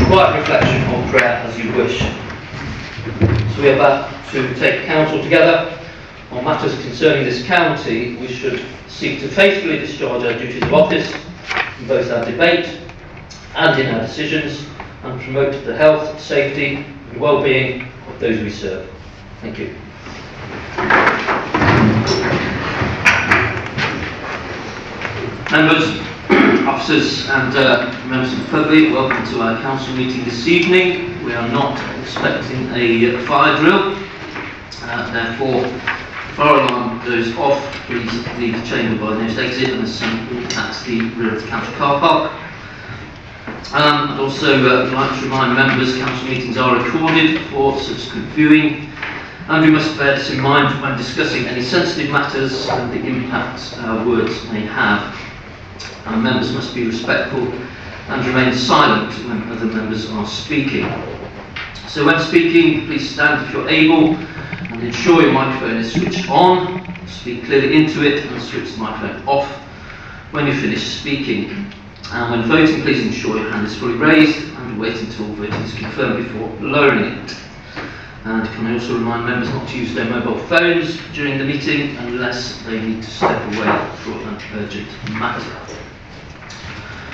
quiet reflection or prayer as you wish. So we are about to take counsel together on matters concerning this county. We should seek to faithfully discharge our duties of office in both our debate and in our decisions, and promote the health, safety and well-being of those we serve. Thank you. Members, officers and members of the public, welcome to our council meeting this evening. We are not expecting a fire drill, therefore the fire alarm goes off. Please leave the chamber by the nearest exit and assemble at the rear of the council car park. I'd also like to remind members council meetings are recorded for subsequent viewing, and we must bear this in mind when discussing any sensitive matters and the impact our words may have. Our members must be respectful and remain silent when other members are speaking. So when speaking, please stand if you're able and ensure your microphone is switched on. Speak clearly into it and switch the microphone off when you finish speaking. And when voting, please ensure your hand is fully raised and wait until voting is confirmed before lowering it. And can I also remind members not to use their mobile phones during the meeting unless they need to step away for an urgent matter.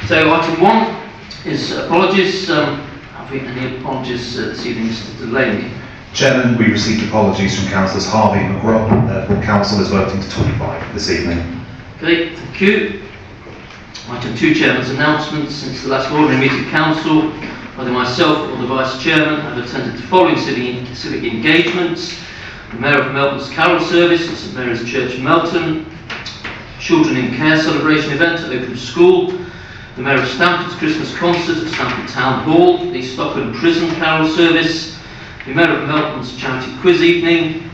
So item 1 is apologies. Have we any apologies this evening, Mr. Delaney? Chairman, we received apologies from Councillors Harvey and McGraw. Therefore, Council is voting to 25 this evening. Okay, thank you. Item 2, Chairman's announcements. Since the last ordinary meeting of Council, either myself or the Vice Chairman have attended the following civic engagements: the Mayor of Melton's Carol Service at St Mary's Church, Melton, Children in Care celebration event at Oakham School, the Mayor of Stamford's Christmas concert at Stamford Town Hall, the Stockholm Prison Carol Service, the Mayor of Melton's charity quiz evening,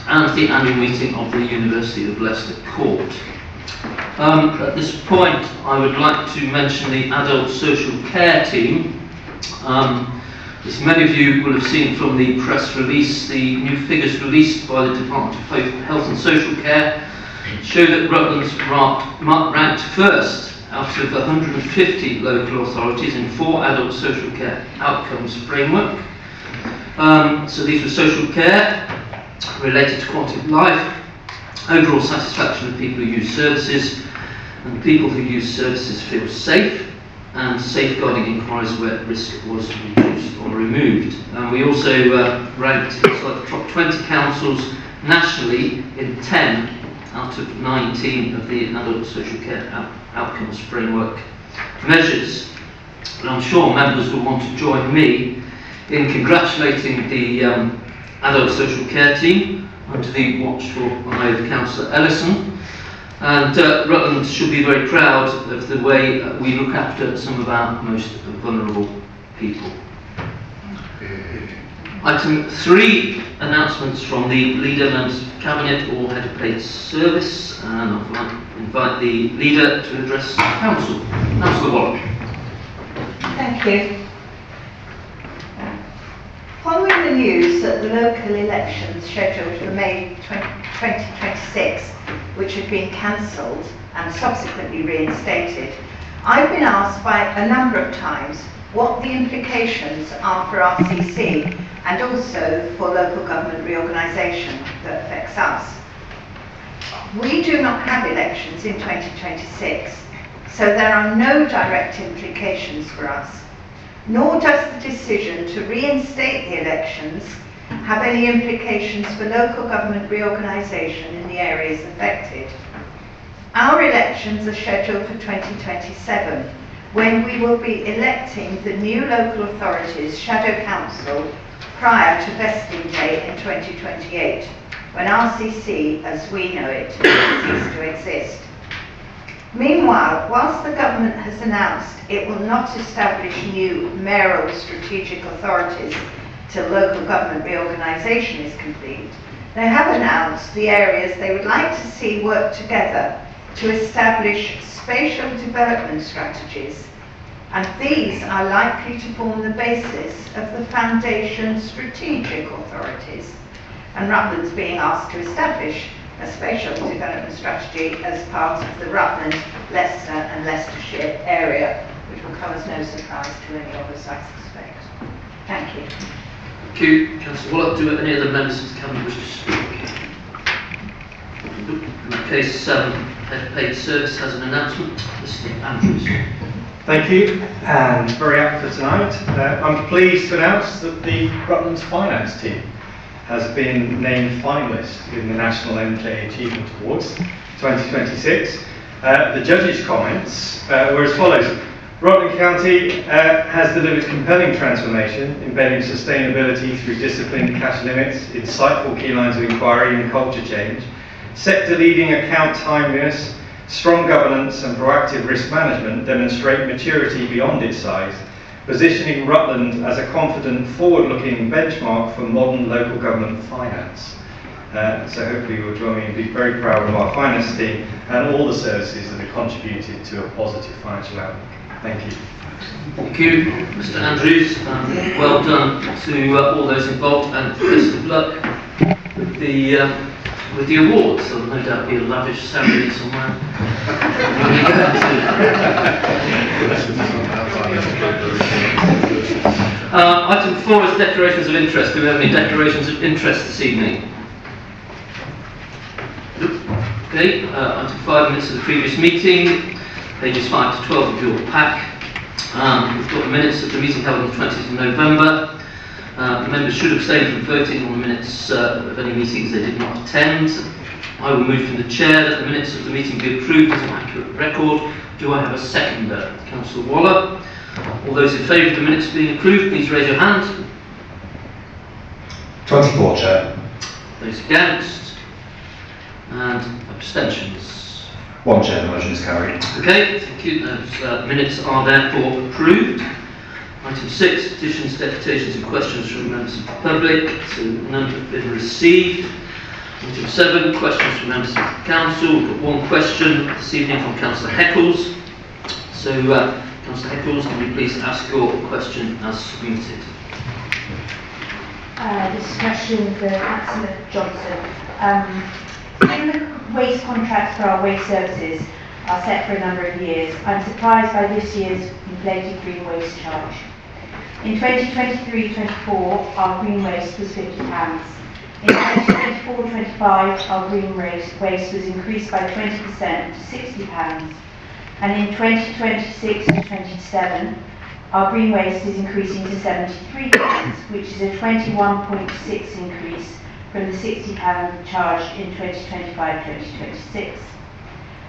and the annual meeting of the University of Leicester Court. At this point, I would like to mention the adult social care team. As many of you will have seen from the press release, the new figures released by the Department of Health and Social Care show that Rutland's ranked first out of 150 local authorities in 4 adult social care outcomes framework. So these were social care, related to quality of life, overall satisfaction of people who use services, and people who use services feel safe, and safeguarding inquiries where risk was reduced or removed. And we also ranked inside the top 20 councils nationally in 10 out of 19 of the adult social care outcomes framework measures. And I'm sure members will want to join me in congratulating the adult social care team under the watchful eye of Councillor Ellison. And Rutland should be very proud of the way we look after some of our most vulnerable people. Item 3, announcements from the Leader, Members of Cabinet or Head of Paid Service. And I'd like to invite the Leader to address the Council. Councillor Waller. Thank you. Following the news that the local elections scheduled for May 2026, which had been cancelled and subsequently reinstated, I've been asked by a number of times what the implications are for RCC and also for local government reorganisation that affects us. We do not have elections in 2026, so there are no direct implications for us, nor does the decision to reinstate the elections have any implications for local government reorganisation in the areas affected. Our elections are scheduled for 2027, when we will be electing the new local authorities shadow council prior to vesting day in 2028, when RCC, as we know it, will cease to exist. Meanwhile, whilst the government has announced it will not establish new mayoral strategic authorities till local government reorganisation is complete, they have announced the areas they would like to see work together to establish spatial development strategies, and these are likely to form the basis of the foundation strategic authorities. And Rutland's being asked to establish a spatial development strategy as part of the Rutland, Leicester and Leicestershire area, which will come as no surprise to any of us, I suspect. Thank you. Thank you. Councillor Wallach, do any other members of the Cabinet wish to speak? In that case, Head of Paid Service has an announcement. Mr. Andrews. Thank you, and very apt for tonight. I'm pleased to announce that the Rutland's Finance team has been named finalist in the National MJ Achievement Awards 2026. The judges' comments were as follows. Rutland County has delivered compelling transformation, embedding sustainability through disciplined cash limits, insightful key lines of inquiry and culture change, sector-leading account timeliness, strong governance and proactive risk management demonstrate maturity beyond its size, positioning Rutland as a confident, forward-looking benchmark for modern local government finance. So hopefully you'll join me and be very proud of our finance team and all the services that have contributed to a positive financial outlook. Thank you. Thank you, Mr. Andrews. Well done to all those involved, and best of luck with the awards. There'll no doubt be a lavish ceremony somewhere. Item 4 is declarations of interest. Do we have any declarations of interest this evening? Okay, item 5, minutes of the previous meeting, pages 5 to 12 of your pack. We've got the minutes of the meeting held on the 20th of November. The members should abstain from voting on the minutes of any meetings they did not attend. I will move from the chair that the minutes of the meeting be approved as an accurate record. Do I have a seconder? Councillor Waller. All those in favour of the minutes being approved, please raise your hand. 24, Chair. Those against? And abstentions? 1, Chair. The motion is carried. Okay, thank you. Those minutes are therefore approved. Item 6, petitions, deputations and questions from members of the public. So none have been received. Item 7, questions from members of the council. We've got one question this evening from Councillor Heckles. So Councillor Heckles, can you please ask your question as submitted? This is a question for Councillor Johnson. When the waste contracts for our waste services are set for a number of years, I'm surprised by this year's inflated green waste charge. In 2023-24, our green waste was £50. In 2024-25, our green waste was increased by 20% to £60. And in 2026-27, our green waste is increasing to £73, which is a 21.6% increase from the £60 charged in 2025-2026.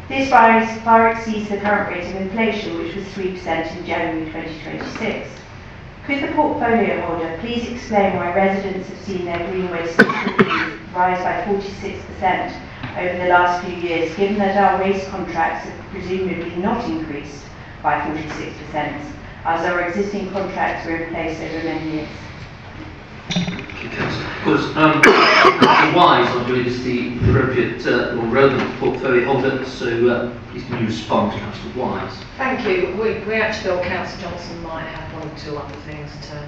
This far exceeds the current rate of inflation, which was 3% in January 2026. Could the portfolio holder please explain why residents have seen their green waste subscriptions rise by 46% over the last few years, given that our waste contracts have presumably not increased by 46%, as our existing contracts were in place over many years? Of course, Councillor Wise, I believe, is the appropriate or relevant portfolio holder, so please can you respond to Councillor Wise? Thank you. We actually thought Councillor Johnson might have one or two other things to talk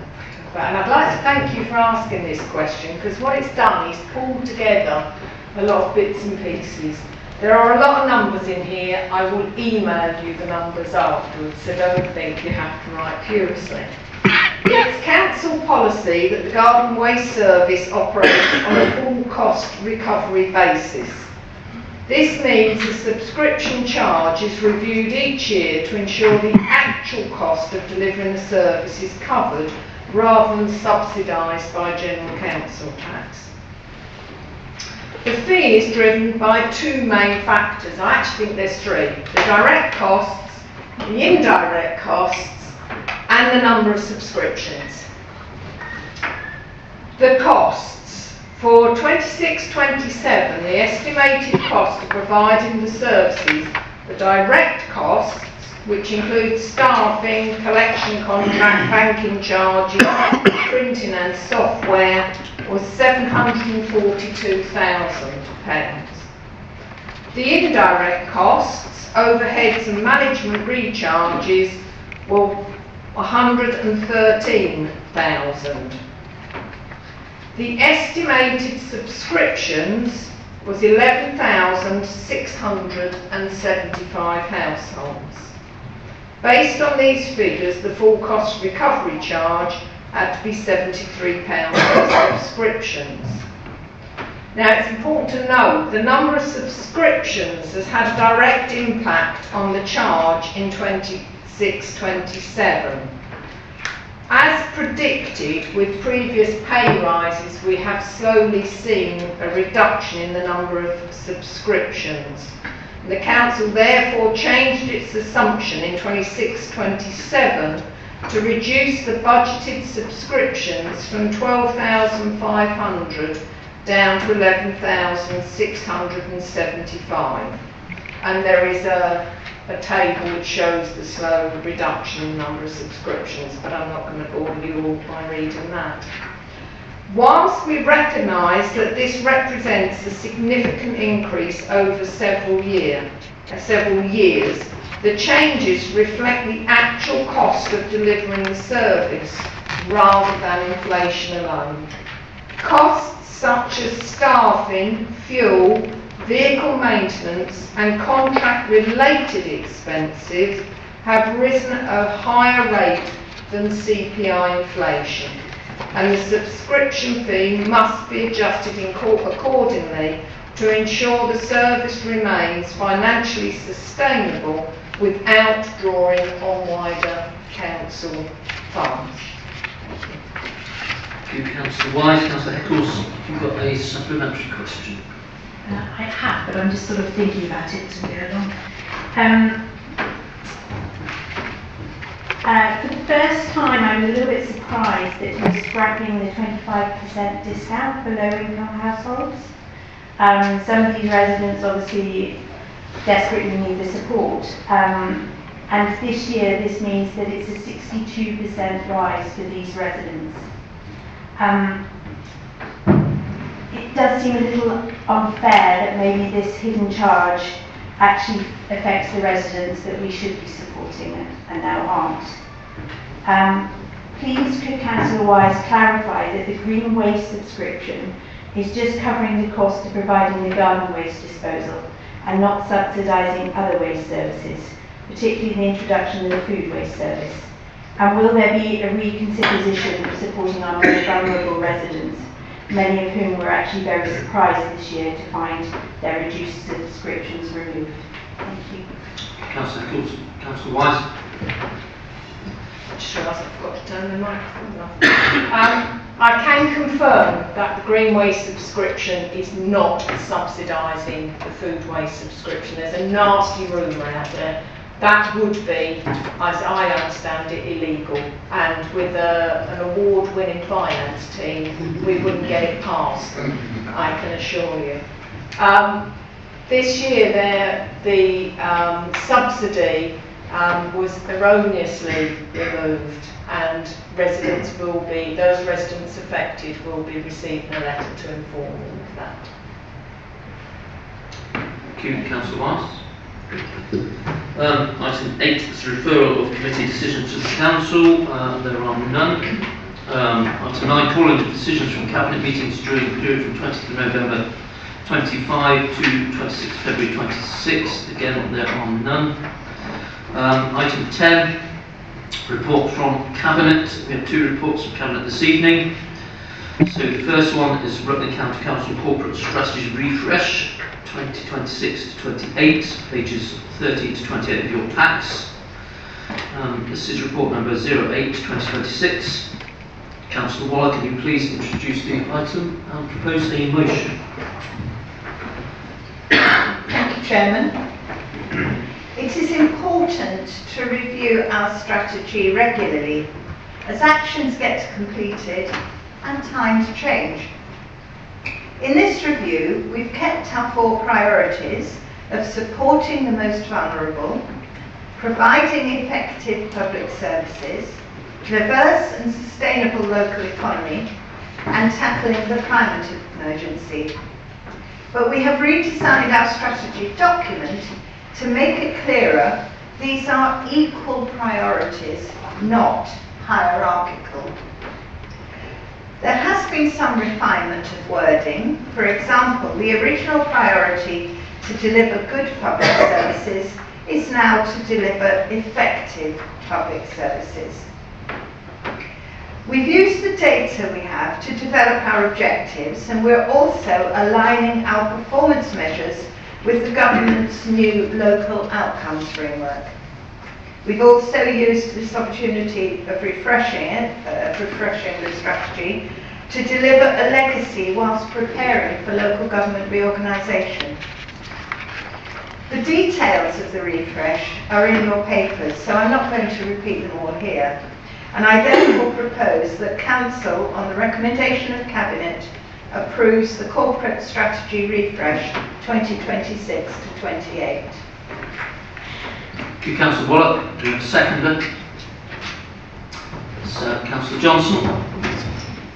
about. And I'd like to thank you for asking this question, because what it's done is pulled together a lot of bits and pieces. There are a lot of numbers in here. I will email you the numbers afterwards, so don't think you have to write furiously. It's council policy that the garden waste service operates on a full cost recovery basis. This means the subscription charge is reviewed each year to ensure the actual cost of delivering the service is covered rather than subsidised by general council tax. The fee is driven by two main factors. I actually think there's three: the direct costs, the indirect costs, and the number of subscriptions. The costs for 26-27, the estimated cost of providing the services, the direct costs, which include staffing, collection contract, banking charges, printing and software, was £742,000. The indirect costs, overheads and management recharges, were £113,000. The estimated subscriptions was 11,675 households. Based on these figures, the full cost recovery charge had to be £73 per subscriptions. Now, it's important to note the number of subscriptions has had a direct impact on the charge in 26-27. As predicted with previous pay rises, we have slowly seen a reduction in the number of subscriptions. The council therefore changed its assumption in 26-27 to reduce the budgeted subscriptions from 12,500 down to 11,675. And there is a table which shows the slow reduction in number of subscriptions, but I'm not going to bore you all by reading that. Whilst we recognise that this represents a significant increase over several years, the changes reflect the actual cost of delivering the service rather than inflation alone. Costs such as staffing, fuel, vehicle maintenance and contract-related expenses have risen at a higher rate than CPI inflation, and the subscription fee must be adjusted accordingly to ensure the service remains financially sustainable without drawing on wider council funds. Thank you, Councillor Wise. Councillor Eccles, you've got a supplementary question. I have, but I'm just sort of thinking about it as we go along. For the first time, I was a little bit surprised that you were scrapping the 25% discount for low-income households. Some of these residents obviously desperately need the support. And this year, this means that it's a 62% rise for these residents. It does seem a little unfair that maybe this hidden charge actually affects the residents that we should be supporting and now aren't. Please could Councillor Wise clarify that the green waste subscription is just covering the cost of providing the garden waste disposal and not subsidising other waste services, particularly the introduction of the food waste service? And will there be a reconsideration of supporting our most vulnerable residents, many of whom were actually very surprised this year to find their reduced subscriptions removed? Thank you. Councillor Eccles. Councillor Wise. I just realised I forgot to turn the microphone off. I can confirm that the green waste subscription is not subsidising the food waste subscription. There's a nasty rumour out there. That would be, as I understand it, illegal, and with an award-winning finance team, we wouldn't get it passed, I can assure you. This year, the subsidy was erroneously removed, and those residents affected will be receiving a letter to inform them of that. Thank you, Councillor Wise. Item 8 is referral of committee decisions to the council. There are none. Item 9, calling for decisions from cabinet meetings during the period from 20th of November 25 to 26th February 26. Again, there are none. Item 10, report from cabinet. We have 2 reports from cabinet this evening. So the first one is Rutland County Council Corporate Strategy Refresh 2026 to 28, pages 30 to 28 of your packs. This is report number 08/2026. Councillor Waller, can you please introduce the item and propose a motion? Thank you, Chairman. It is important to review our strategy regularly as actions get completed and times change. In this review, we've kept our 4 priorities of supporting the most vulnerable, providing effective public services, diverse and sustainable local economy, and tackling the climate emergency. But we have redesigned our strategy document to make it clearer these are equal priorities, not hierarchical. There has been some refinement of wording. For example, the original priority to deliver good public services is now to deliver effective public services. We've used the data we have to develop our objectives, and we're also aligning our performance measures with the government's new local outcomes framework. We've also used this opportunity of refreshing the strategy to deliver a legacy whilst preparing for local government reorganisation. The details of the refresh are in your papers, so I'm not going to repeat them all here. And I therefore propose that Council, on the recommendation of Cabinet, approves the Corporate Strategy Refresh 2026 to 28. Thank you, Councillor Wallach. Do we have a seconder? It's Councillor Johnson.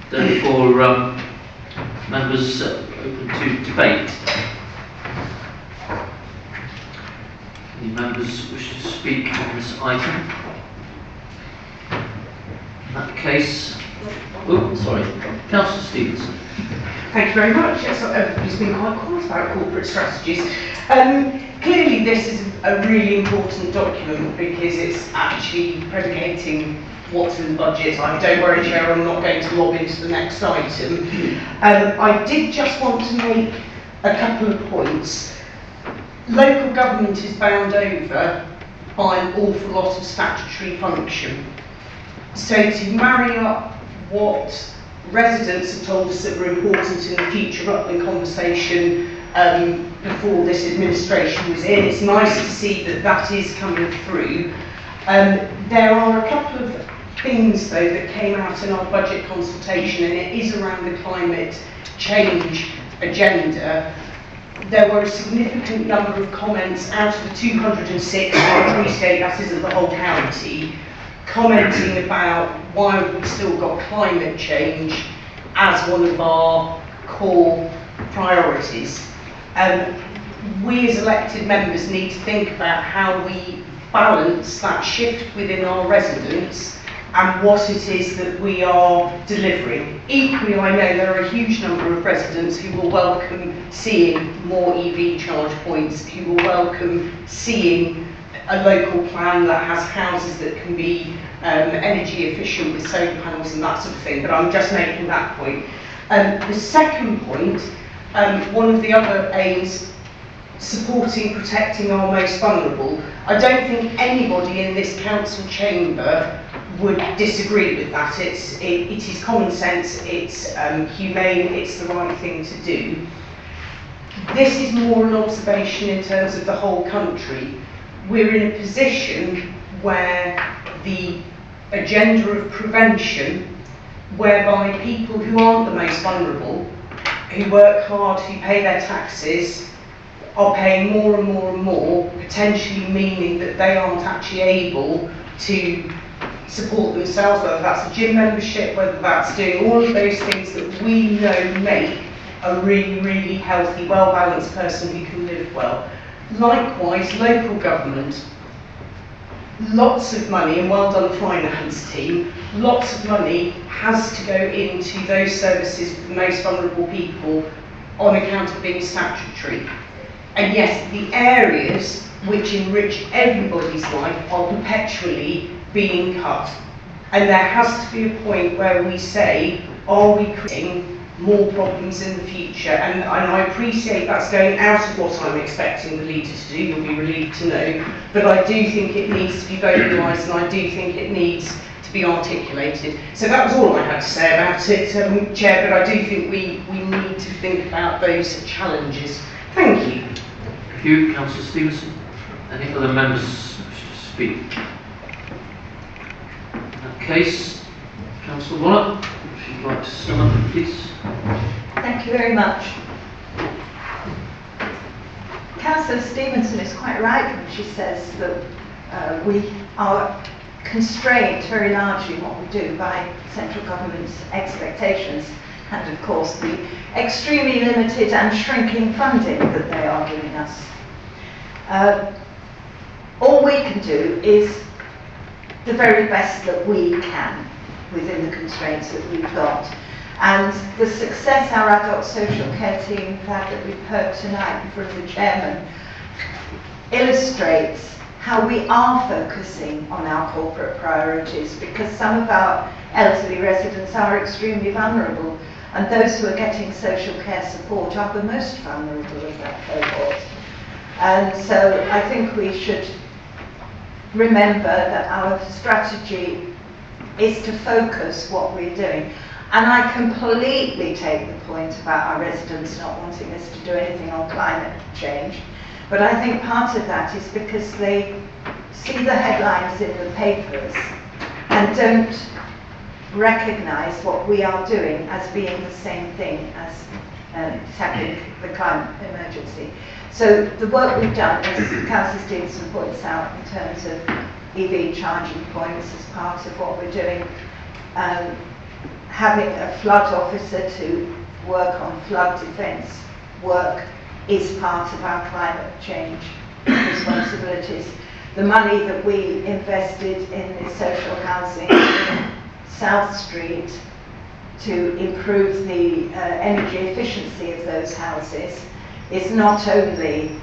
Therefore, members open to debate. Any members wish to speak on this item? In that case, Councillor Stevenson. Thank you very much. Yes, everybody's been quite quiet about corporate strategies. Clearly this is a really important document because it's actually predicating what's in the budget. Don't worry, Chair, I'm not going to lob into the next item. I did just want to make a couple of points. Local government is bound over by an awful lot of statutory function. So to marry up what residents have told us that were important in the future Rutland conversation before this administration was in, it's nice to see that that is coming through. There are a couple of things though that came out in our budget consultation, and it is around the climate change agenda. There were a significant number of comments out of the 206, I appreciate that isn't the whole county, commenting about why have we still got climate change as one of our core priorities. We as elected members need to think about how we balance that shift within our residents and what it is that we are delivering. Equally, I know there are a huge number of residents who will welcome seeing more EV charge points, who will welcome seeing a local plan that has houses that can be energy efficient with solar panels and that sort of thing, but I'm just making that point. The second point, one of the other aims, supporting, protecting our most vulnerable. I don't think anybody in this council chamber would disagree with that. It is common sense, it's humane, it's the right thing to do. This is more an observation in terms of the whole country. We're in a position where the agenda of prevention, whereby people who aren't the most vulnerable, who work hard, who pay their taxes, are paying more and more and more, potentially meaning that they aren't actually able to support themselves, whether that's a gym membership, whether that's doing all of those things that we know make a really, really healthy, well-balanced person who can live well. Likewise, local government, lots of money, and well done finance team, lots of money has to go into those services for the most vulnerable people on account of being statutory. And yes, the areas which enrich everybody's life are perpetually being cut. And there has to be a point where we say, are we creating more problems in the future? And I appreciate that's going out of what I'm expecting the leader to do, you'll be relieved to know, but I do think it needs to be vocalised, and I do think it needs to be articulated. So that was all I had to say about it, Chair, but I do think we need to think about those challenges. Thank you. Thank you, Councillor Stevenson. Any other members wish to speak? In that case, Councillor Wallach, if you'd like to sum up, please. Thank you very much. Councillor Stevenson is quite right when she says that we are constrained very largely what we do by central government's expectations and of course the extremely limited and shrinking funding that they are giving us. All we can do is the very best that we can within the constraints that we've got. And the success our adult social care team had that we've heard tonight from the chairman illustrates how we are focusing on our corporate priorities, because some of our elderly residents are extremely vulnerable, and those who are getting social care support are the most vulnerable of that cohort. And so I think we should remember that our strategy is to focus what we're doing. And I completely take the point about our residents not wanting us to do anything on climate change. But I think part of that is because they see the headlines in the papers and don't recognise what we are doing as being the same thing as tackling the climate emergency. So the work we've done, as Councillor Stevenson points out, in terms of EV charging points as part of what we're doing, having a flood officer to work on flood defence work is part of our climate change responsibilities. The money that we invested in the social housing in South Street to improve the energy efficiency of those houses is not only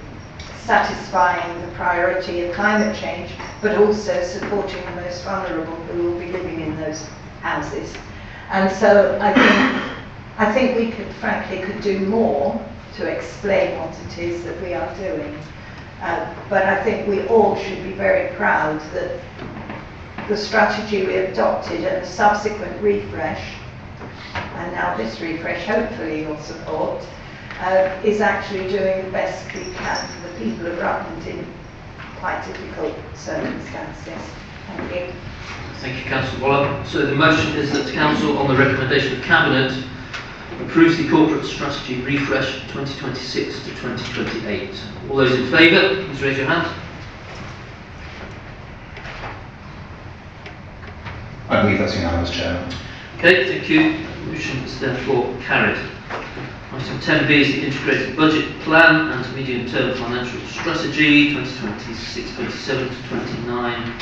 satisfying the priority of climate change, but also supporting the most vulnerable who will be living in those houses. And so I think we could do more to explain what it is that we are doing. But I think we all should be very proud that the strategy we adopted and the subsequent refresh, and now this refresh hopefully you'll support, is actually doing the best we can for the people of Rutland in quite difficult circumstances. Thank you. Thank you, Councillor Waller. So the motion is that the Council, on the recommendation of Cabinet, approves the corporate strategy refresh 2026 to 2028. All those in favour, please raise your hand. I believe that's unanimous, Chair. Okay, thank you. The motion is therefore carried. Item 10B is the integrated budget plan and medium-term financial strategy 2026-27 to 29.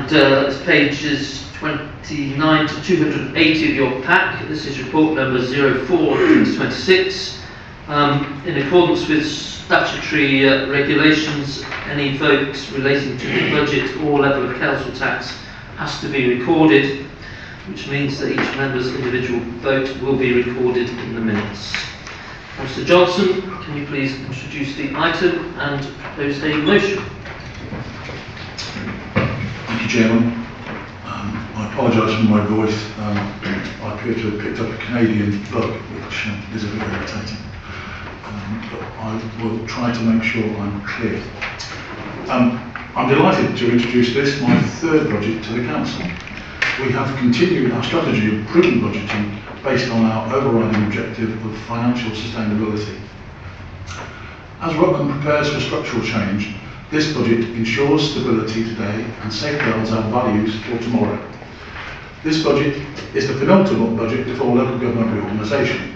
It's pages 29 to 280 of your pack. This is report number 04/2026. In accordance with statutory regulations, any votes relating to the budget or level of council tax has to be recorded, which means that each member's individual vote will be recorded in the minutes. Councillor Johnson, can you please introduce the item and propose a motion? Thank you, Chairman. I apologise for my voice. I appear to have picked up a Canadian bug, which is a bit irritating. But I will try to make sure I'm clear. I'm delighted to introduce this, my third budget, to the Council. We have continued our strategy of prudent budgeting based on our overriding objective of financial sustainability. As Rutland prepares for structural change, this budget ensures stability today and safeguards our values for tomorrow. This budget is the penultimate budget before local government reorganisation,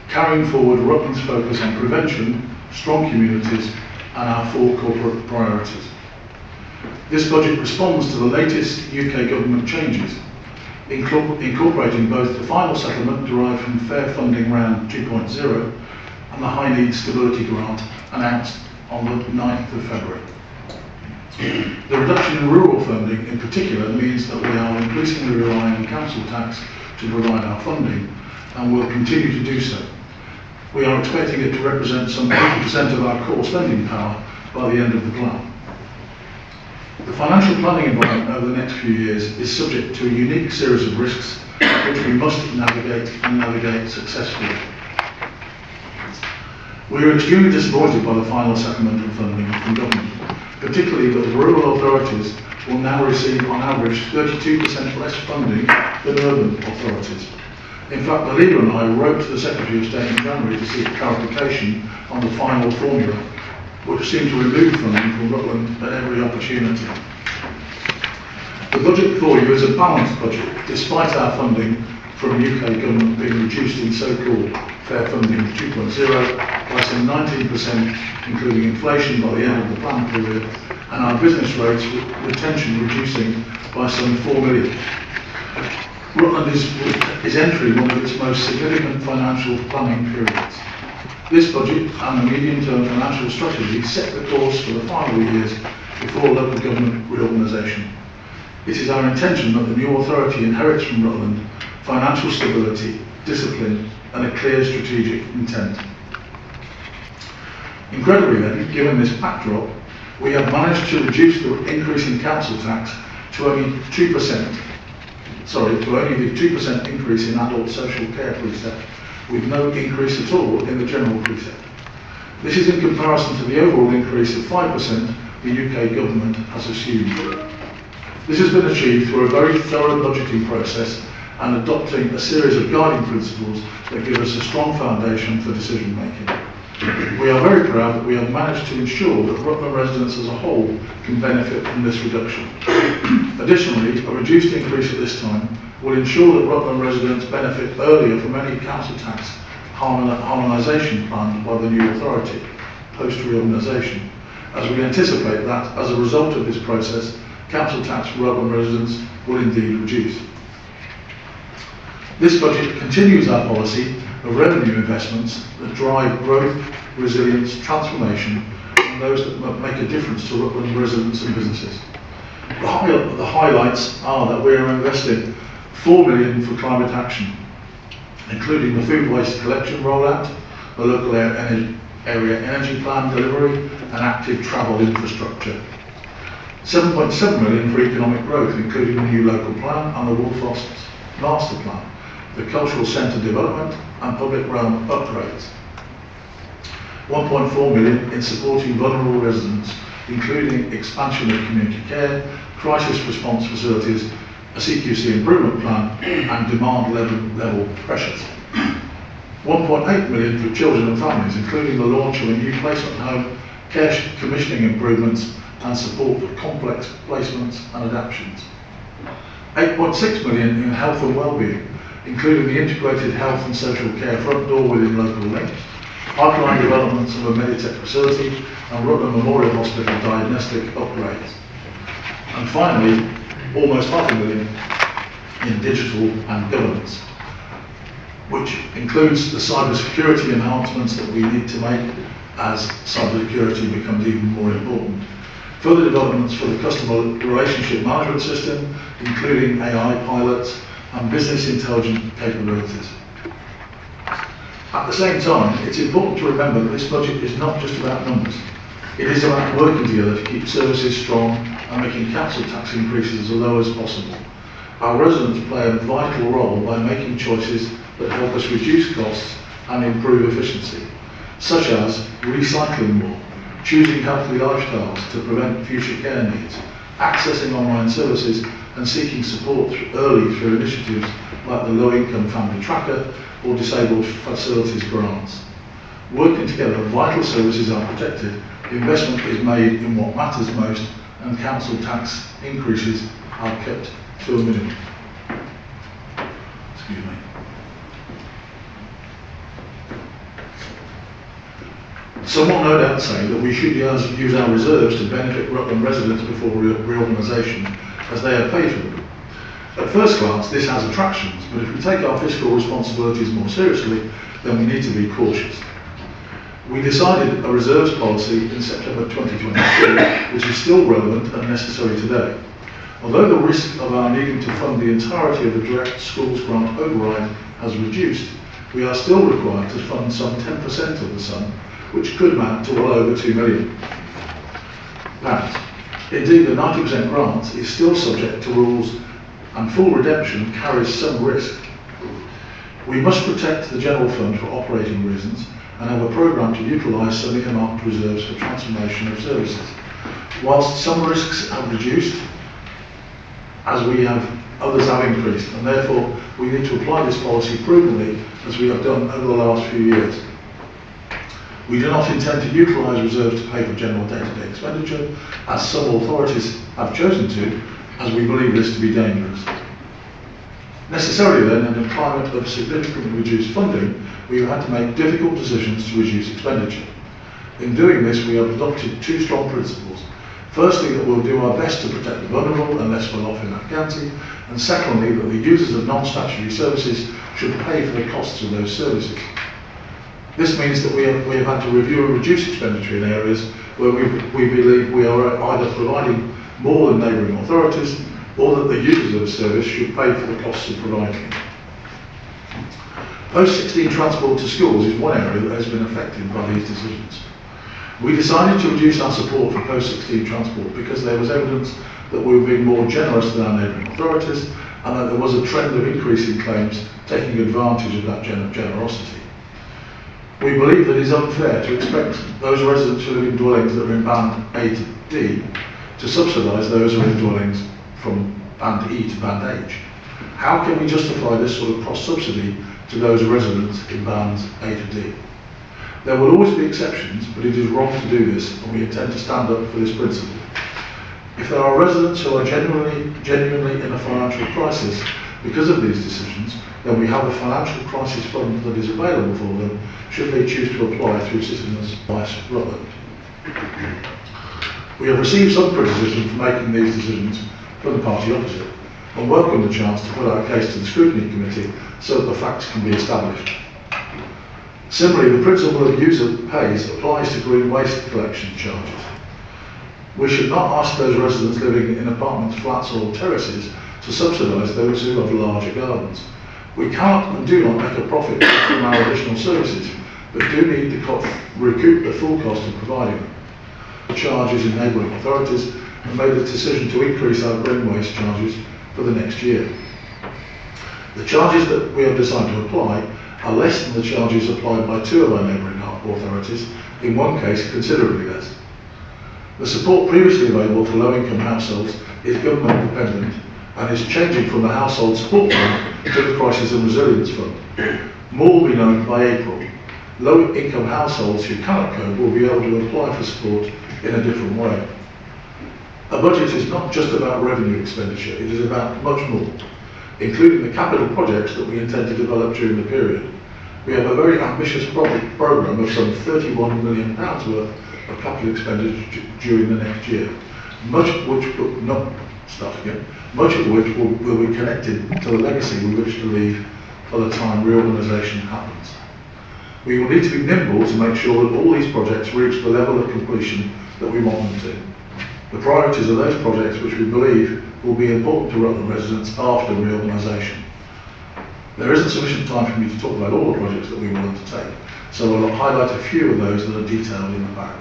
carrying forward Rutland's focus on prevention, strong communities and our 4 corporate priorities. This budget responds to the latest UK government changes, incorporating both the final settlement derived from Fair Funding Round 2.0 and the High Needs Stability Grant announced on the 9th of February. The reduction in rural funding in particular means that we are increasingly relying on council tax to provide our funding and will continue to do so. We are expecting it to represent some 80% of our core spending power by the end of the plan. The financial planning environment over the next few years is subject to a unique series of risks which we must navigate and navigate successfully. We are extremely disappointed by the final settlement of funding from government, particularly that the rural authorities will now receive on average 32% less funding than urban authorities. In fact, the Leader and I wrote to the Secretary of State in January to seek clarification on the final formula, which seemed to remove funding from Rutland at every opportunity. The budget before you is a balanced budget, despite our funding from UK government being reduced in so-called Fair Funding 2.0 by some 19%, including inflation by the end of the plan period, and our business rates retention reducing by some 4 million. Rutland is entering one of its most significant financial planning periods. This budget and the medium-term financial strategy set the course for the final years before local government reorganisation. It is our intention that the new authority inherits from Rutland financial stability, discipline and a clear strategic intent. Incredibly then, given this backdrop, we have managed to reduce the increase in council tax to only 2%. To only the 2% increase in adult social care precept, with no increase at all in the general precept. This is in comparison to the overall increase of 5% the UK government has assumed. This has been achieved through a very thorough budgeting process and adopting a series of guiding principles that give us a strong foundation for decision making. We are very proud that we have managed to ensure that Rutland residents as a whole can benefit from this reduction. Additionally, a reduced increase at this time will ensure that Rutland residents benefit earlier from any council tax harmonisation planned by the new authority, post-reorganisation, as we anticipate that, as a result of this process, council tax for Rutland residents will indeed reduce. This budget continues our policy of revenue investments that drive growth, resilience, transformation, and those that make a difference to Rutland residents and businesses. The highlights are that we are investing £4 million for climate action, including the food waste collection rollout, the local area energy plan delivery, and active travel infrastructure. £7.7 million for economic growth, including the new local plan and the Wolfrost master plan, the cultural centre development and public realm upgrades. £1.4 million in supporting vulnerable residents, including expansion of community care, crisis response facilities, a CQC improvement plan and demand level pressures. £1.8 million for children and families, including the launch of a new placement home, care commissioning improvements and support for complex placements and adaptions. £8.6 million in health and wellbeing, including the integrated health and social care front door within local link, pipeline developments of a Meditech facility and Rutland Memorial Hospital diagnostic upgrades. And finally, almost £500,000 in digital and governance, which includes the cyber security enhancements that we need to make as cyber security becomes even more important. Further developments for the customer relationship management system, including AI pilots and business intelligence capabilities. At the same time, it's important to remember that this budget is not just about numbers. It is about working together to keep services strong and making council tax increases as low as possible. Our residents play a vital role by making choices that help us reduce costs and improve efficiency, such as recycling more, choosing healthy lifestyles to prevent future care needs, accessing online services and seeking support early through initiatives like the Low Income Family Tracker or Disabled Facilities Grants. Working together, vital services are protected, investment is made in what matters most, and council tax increases are kept to a minimum. Excuse me. Some will no doubt say that we should use our reserves to benefit Rutland residents before reorganisation, as they have paid for them. At first glance, this has attractions, but if we take our fiscal responsibilities more seriously, then we need to be cautious. We decided a reserves policy in September 2022, which is still relevant and necessary today. Although the risk of our needing to fund the entirety of the direct schools grant override has reduced, we are still required to fund some 10% of the sum, which could amount to well over £2 million. Indeed, the 90% grant is still subject to rules and full redemption carries some risk. We must protect the general fund for operating reasons and have a programme to utilise some earmarked reserves for transformation of services. Whilst some risks have reduced, others have increased, and therefore we need to apply this policy prudently as we have done over the last few years. We do not intend to utilise reserves to pay for general day-to-day expenditure, as some authorities have chosen to, as we believe this to be dangerous. Necessarily then, in a climate of significantly reduced funding, we have had to make difficult decisions to reduce expenditure. In doing this, we have adopted two strong principles. Firstly, that we'll do our best to protect the vulnerable and less well off in that county, and secondly, that the users of non-statutory services should pay for the costs of those services. This means that we have had to review and reduce expenditure in areas where we believe we are either providing more than neighbouring authorities, or that the users of the service should pay for the costs of providing it. Post-16 transport to schools is one area that has been affected by these decisions. We decided to reduce our support for post-16 transport because there was evidence that we were being more generous than our neighbouring authorities, and that there was a trend of increasing claims taking advantage of that generosity. We believe that it is unfair to expect those residents who live in dwellings that are in Band A to D to subsidise those who are in dwellings from Band E to Band H. How can we justify this sort of cross-subsidy to those residents in Bands A to D? There will always be exceptions, but it is wrong to do this, and we intend to stand up for this principle. If there are residents who are genuinely in a financial crisis because of these decisions, then we have a financial crisis fund that is available for them should they choose to apply through Citizens Advice Rutland. We have received some criticism for making these decisions from the party opposite, and welcome the chance to put our case to the scrutiny committee so that the facts can be established. Similarly, the principle of user pays applies to green waste collection charges. We should not ask those residents living in apartments, flats or terraces to subsidise those who have larger gardens. We cannot and do not make a profit from our additional services, but do need to recoup the full cost of providing them. The charges in neighbouring authorities have made the decision to increase our green waste charges for the next year. The charges that we have decided to apply are less than the charges applied by two of our neighbouring authorities, in one case considerably less. The support previously available to low-income households is government dependent and is changing from the Household Support Fund to the Crisis and Resilience Fund. More will be known by April. Low-income households who cannot cope will be able to apply for support in a different way. A budget is not just about revenue expenditure, it is about much more, including the capital projects that we intend to develop during the period. We have a very ambitious programme of some £31 million worth of capital expenditure during the next year, much of which will be connected to the legacy we wish to leave by the time reorganisation happens. We will need to be nimble to make sure that all these projects reach the level of completion that we want them to. The priorities are those projects which we believe will be important to Rutland residents after reorganisation. There isn't sufficient time for me to talk about all the projects that we will undertake, so I'll highlight a few of those that are detailed in the back.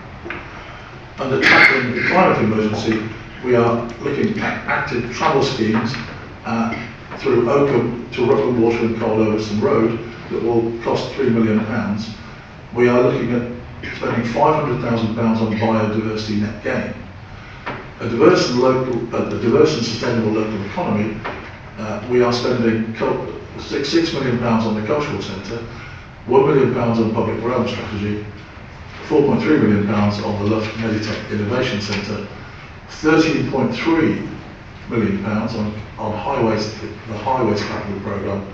Under tackling the climate emergency, we are looking at active travel schemes through Oakham to Rutland Water and Cold Overton Road that will cost £3 million. We are looking at spending £500,000 on biodiversity net gain. A diverse and sustainable local economy, we are spending £6 million on the cultural centre, £1 million on public realm strategy, £4.3 million on the Lough Meditech Innovation Centre, £13.3 million on highways, the Highways Capital Programme,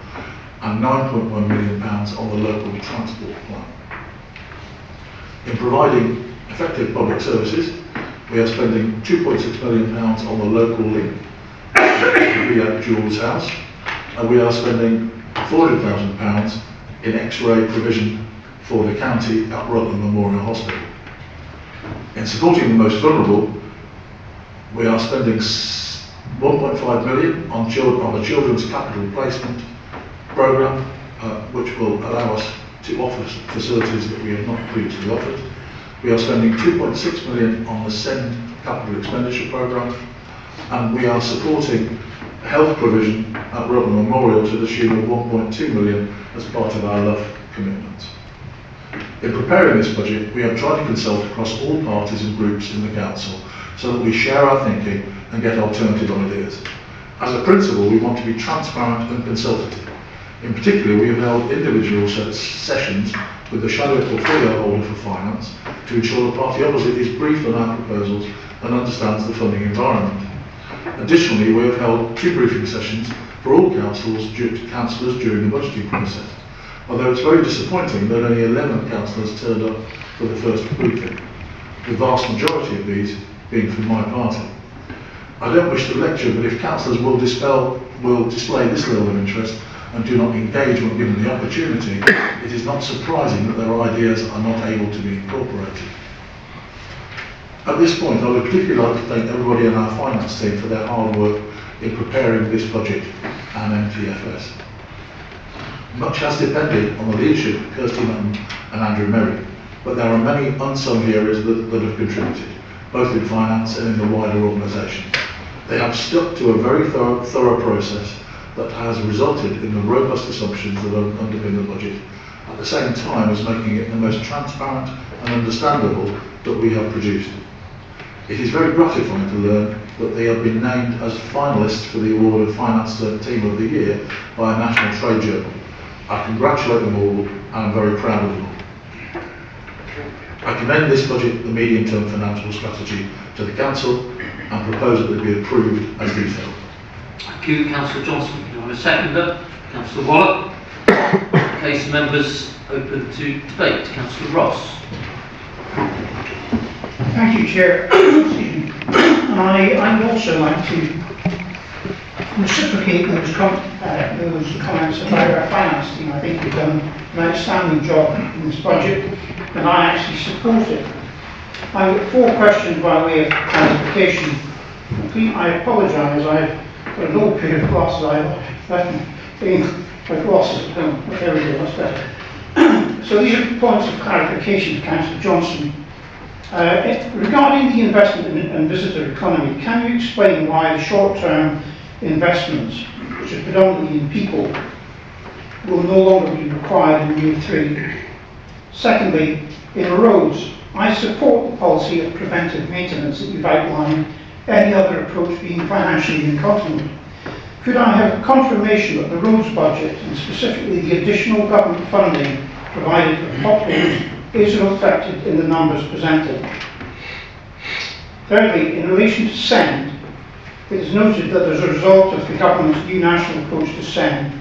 and £9.1 million on the local transport plan. In providing effective public services, we are spending £2.6 million on the local link via Jules House, and we are spending £400,000 in X-ray provision for the county at Rutland Memorial Hospital. In supporting the most vulnerable, we are spending £1.5 million on the Children's Capital Placement Programme, which will allow us to offer facilities that we have not previously offered. We are spending £2.6 million on the SEND Capital Expenditure Programme, and we are supporting health provision at Rutland Memorial to the tune of £1.2 million as part of our Lough commitments. In preparing this budget, we have tried to consult across all parties and groups in the council so that we share our thinking and get alternative ideas. As a principle, we want to be transparent and consultative. In particular, we have held individual sessions with the shadow portfolio holder for finance to ensure the party opposite is briefed on our proposals and understands the funding environment. Additionally, we have held 2 briefing sessions for all councillors during the budgeting process, although it's very disappointing that only 11 councillors turned up for the first briefing, the vast majority of these being from my party. I don't wish to lecture, but if councillors will display this level of interest and do not engage when given the opportunity, it is not surprising that their ideas are not able to be incorporated. At this point, I would particularly like to thank everybody in our finance team for their hard work in preparing this budget and MTFS. Much has depended on the leadership of Kirsty Mutton and Andrew Merrick, but there are many unsung heroes that have contributed, both in finance and in the wider organisation. They have stuck to a very thorough process that has resulted in the robust assumptions that underpin the budget, at the same time as making it the most transparent and understandable that we have produced. It is very gratifying to learn that they have been named as finalists for the award of Finance Team of the Year by a national trade journal. I congratulate them all and I'm very proud of them all. I commend this budget, the medium-term financial strategy, to the Council and propose that it be approved as detailed. Thank you, Councillor Johnson. Do you have a seconder? Councillor Waller. Case members open to debate. Councillor Ross. Thank you, Chair. Excuse me. And I'd also like to reciprocate those comments about our finance team. I think we've done an outstanding job in this budget, and I actually support it. I've got 4 questions by way of clarification. I apologise, I've got an old pair of glasses. I've left my glasses at home. But there we go, that's better. So these are points of clarification to Councillor Johnson. Regarding the investment in visitor economy, can you explain why the short-term investments, which are predominantly in people, will no longer be required in year 3? Secondly, in roads, I support the policy of preventive maintenance that you've outlined, any other approach being financially incontinent. Could I have confirmation that the roads budget, and specifically the additional government funding provided for potholes, is reflected in the numbers presented? Thirdly, in relation to SEND, it is noted that as a result of the government's new national approach to SEND,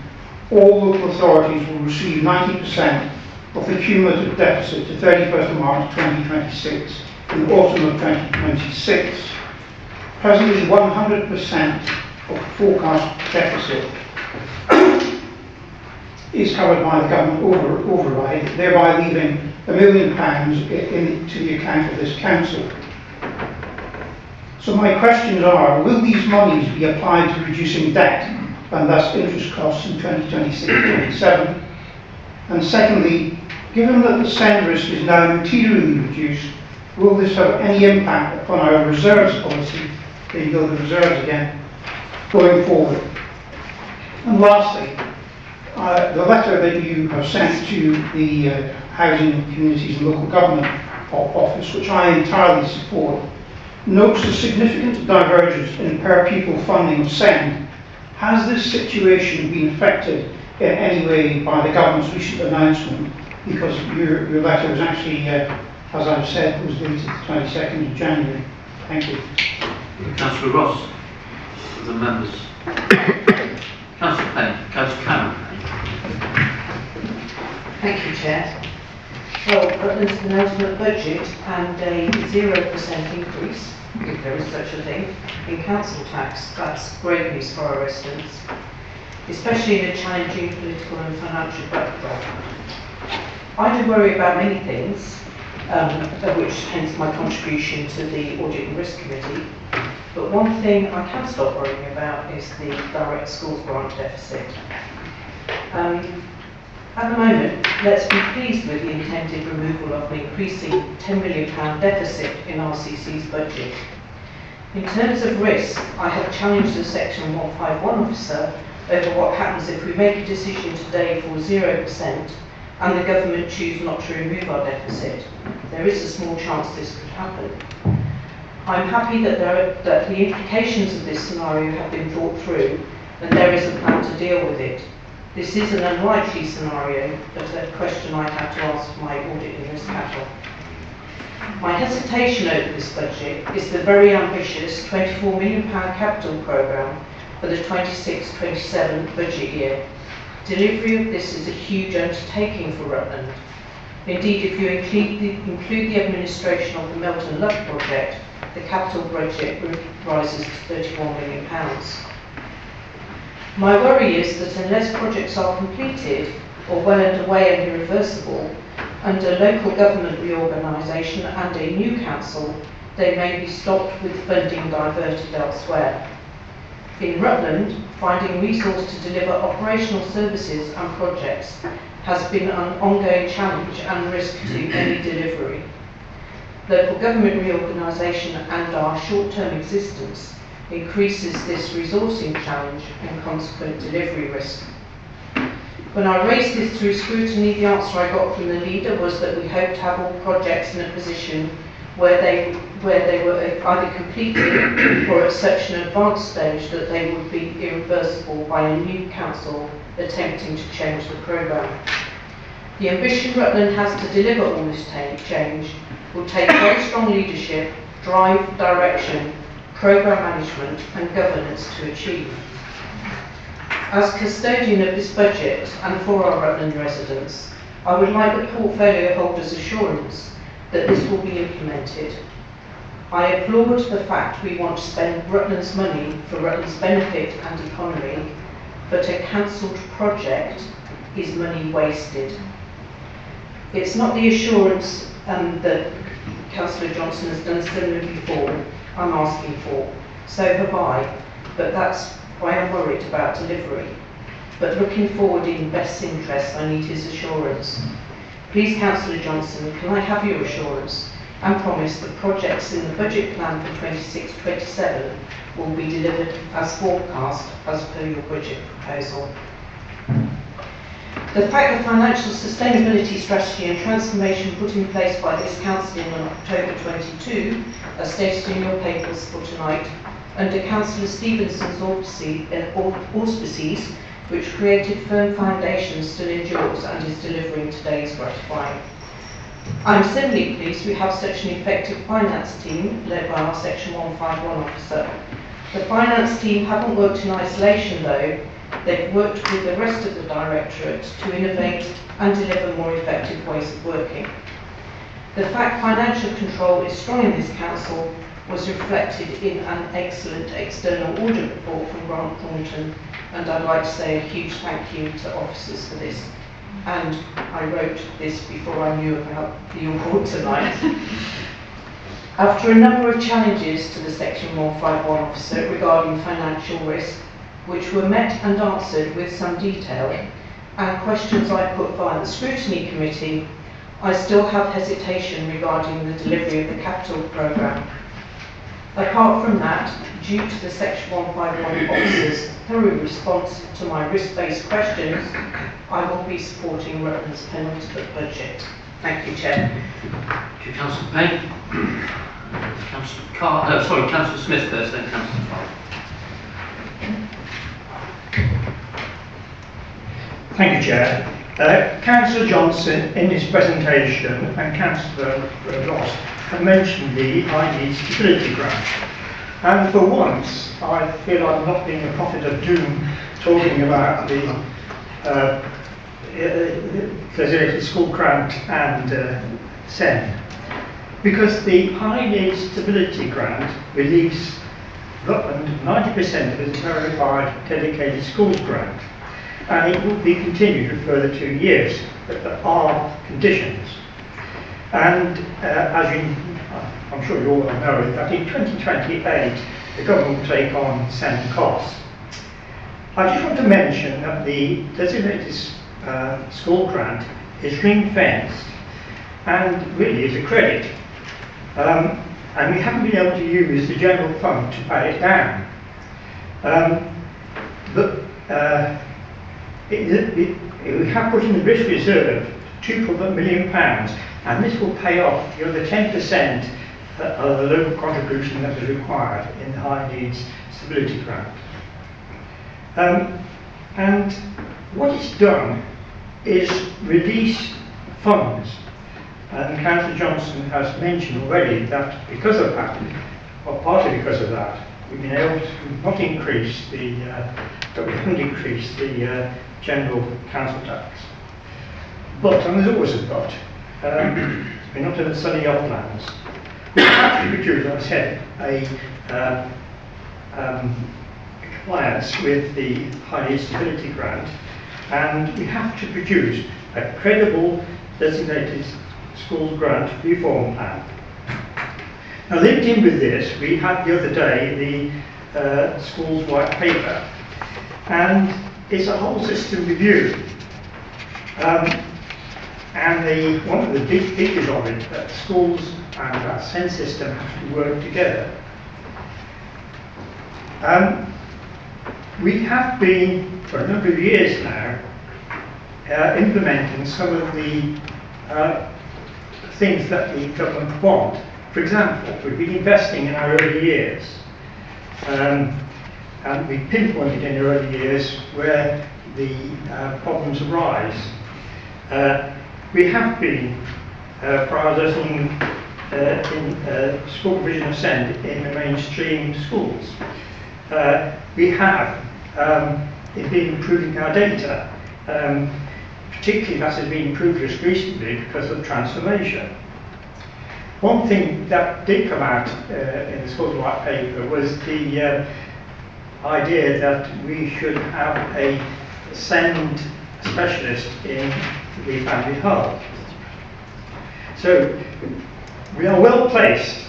all local authorities will receive 90% of the cumulative deficit to 31st of March 2026 in the autumn of 2026. Presently, 100% of the forecast deficit is covered by the government override, thereby leaving £1 million to the account of this council. So my questions are, will these monies be applied to reducing debt and thus interest costs in 2026-27? And secondly, given that the SEND risk is now materially reduced, will this have any impact upon our reserves policy, there you go, the reserves again, going forward? And lastly, the letter that you have sent to the Housing, Communities and Local Government Office, which I entirely support, notes a significant divergence in per pupil funding of SEND. Has this situation been affected in any way by the government's recent announcement? Because your letter was actually, as I've said, was dated the 22nd of January. Thank you. Councillor Ross, the members. Councillor Payne, Councillor Cameron. Thank you, Chair. Well, Rutland's penultimate budget and a 0% increase, if there is such a thing, in council tax, that's great news for our residents, especially in a challenging political and financial backdrop. I do worry about many things, of which hence my contribution to the Audit and Risk Committee, but one thing I can stop worrying about is the direct schools grant deficit. At the moment, let's be pleased with the intended removal of an increasing £10 million deficit in RCC's budget. In terms of risk, I have challenged the Section 151 officer over what happens if we make a decision today for 0% and the government choose not to remove our deficit. There is a small chance this could happen. I'm happy that the implications of this scenario have been thought through and there is a plan to deal with it. This is an unlikely scenario, but a question I have to ask my Audit and Risk Council. My hesitation over this budget is the very ambitious £24 million capital programme for the 26-27 budget year. Delivery of this is a huge undertaking for Rutland. Indeed, if you include the administration of the Melton Love project, the capital budget rises to £31 million. My worry is that unless projects are completed or well underway and irreversible, under local government reorganisation and a new council, they may be stopped with funding diverted elsewhere. In Rutland, finding resource to deliver operational services and projects has been an ongoing challenge and risk to any delivery. Local government reorganisation and our short-term existence increases this resourcing challenge and consequent delivery risk. When I raised this through scrutiny, the answer I got from the leader was that we hope to have all projects in a position where they were either completed or at such an advanced stage that they would be irreversible by a new council attempting to change the programme. The ambition Rutland has to deliver all this change will take very strong leadership, drive, direction, programme management and governance to achieve. As custodian of this budget and for our Rutland residents, I would like the portfolio holder's assurance that this will be implemented. I applaud the fact we want to spend Rutland's money for Rutland's benefit and economy, but a cancelled project is money wasted. It's not the assurance that Councillor Johnson has done similarly before I'm asking for. So have I, but that's why I'm worried about delivery. But looking forward in best interest, I need his assurance. Please, Councillor Johnson, can I have your assurance and promise that projects in the budget plan for 26-27 will be delivered as forecast as per your budget proposal? The fact that financial sustainability strategy and transformation put in place by this council in October 22, as stated in your papers for tonight, under Councillor Stevenson's auspices, which created firm foundations, still endures and is delivering today is gratifying. I'm similarly pleased we have such an effective finance team led by our Section 151 officer. The finance team haven't worked in isolation though. They've worked with the rest of the directorate to innovate and deliver more effective ways of working. The fact financial control is strong in this council was reflected in an excellent external audit report from Grant Thornton, and I'd like to say a huge thank you to officers for this. And I wrote this before I knew about the award tonight. After a number of challenges to the Section 151 officer regarding financial risk, which were met and answered with some detail, and questions I put via the scrutiny committee, I still have hesitation regarding the delivery of the capital programme. Apart from that, due to the Section 151 officer's thorough response to my risk-based questions, I will be supporting Rutland's penultimate budget. Thank you, Chair. Thank you, Councillor Payne. Councillor Smith first, then Councillor Farr. Thank you, Chair. Councillor Johnson, in his presentation, and Councillor Ross have mentioned the ID Stability Grant. And for once, I feel I'm not being a prophet of doom talking about the Designated School Grant and SEN. Because the High Needs Stability Grant relieves Rutland 90% of its verified dedicated schools grant. And it will be continued a further 2 years, but there are conditions. And I'm sure you all know that in 2028 the government will take on SEN costs. I just want to mention that the designated school grant is ring-fenced and really is a credit. And we haven't been able to use the general fund to pay it down. We have put in the risk reserve £2 million, and this will pay off the other 10% of the local contribution that is required in the High Needs Stability Grant. And what it's done is release funds. And Councillor Johnson has mentioned already that because of that, or partly because of that, we've been able to not increase the, but we haven't increased the general council tax. But, and there's always a but, we're not in the sunny uplands. We have to produce, as I said, a compliance with the High Needs Stability Grant, and we have to produce a credible designated schools grant reform plan. Now, linked in with this, we had the other day the school's white paper, and it's a whole system review. And one of the big features of it, that schools and that SEND system have to work together. We have been, for a number of years now, implementing some of the things that the government want. For example, we've been investing in our early years, and we pinpointed in the early years where the problems arise. We have been prioritising in school provision of SEND in the mainstream schools. We have been improving our data. Particularly that has been improved just recently because of transformation. One thing that did come out in the school's white paper was the idea that we should have a SEND specialist in the family hub. So we are well placed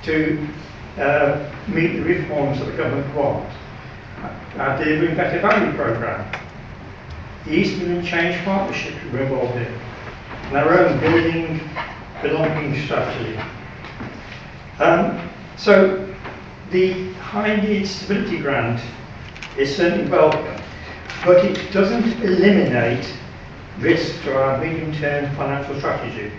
to meet the reforms that the government want. Our Delivering Better Value programme, the East Midlands Change Partnership we're involved in, and our own Building Belonging strategy. So the High Needs Stability Grant is certainly welcome, but it doesn't eliminate risk to our medium-term financial strategy.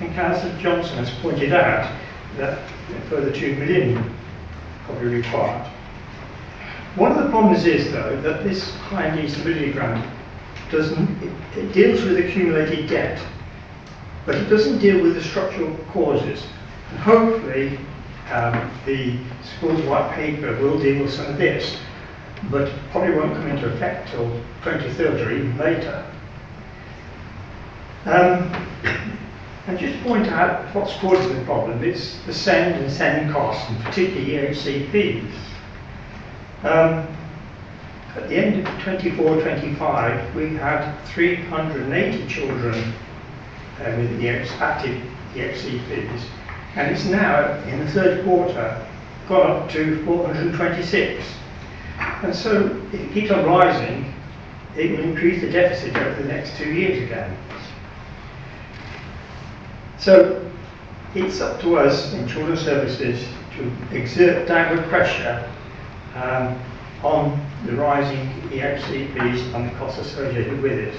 And Councillor Johnson has pointed out that a further 2 million will be required. One of the problems is, though, that this High Needs Stability Grant it deals with accumulated debt, but it doesn't deal with the structural causes. And hopefully the school's white paper will deal with some of this, but probably won't come into effect till 2030 or even later. And just to point out what's causing the problem is the SEND and SEND costs, and particularly EHCPs. At the end of 24-25, we had 380 children with active EHCPs, and it's now, in the third quarter, gone up to 426. And so, if it keeps on rising, it will increase the deficit over the next 2 years again. So, it's up to us in Children's Services to exert downward pressure on the rising EHCPs and the costs associated with it.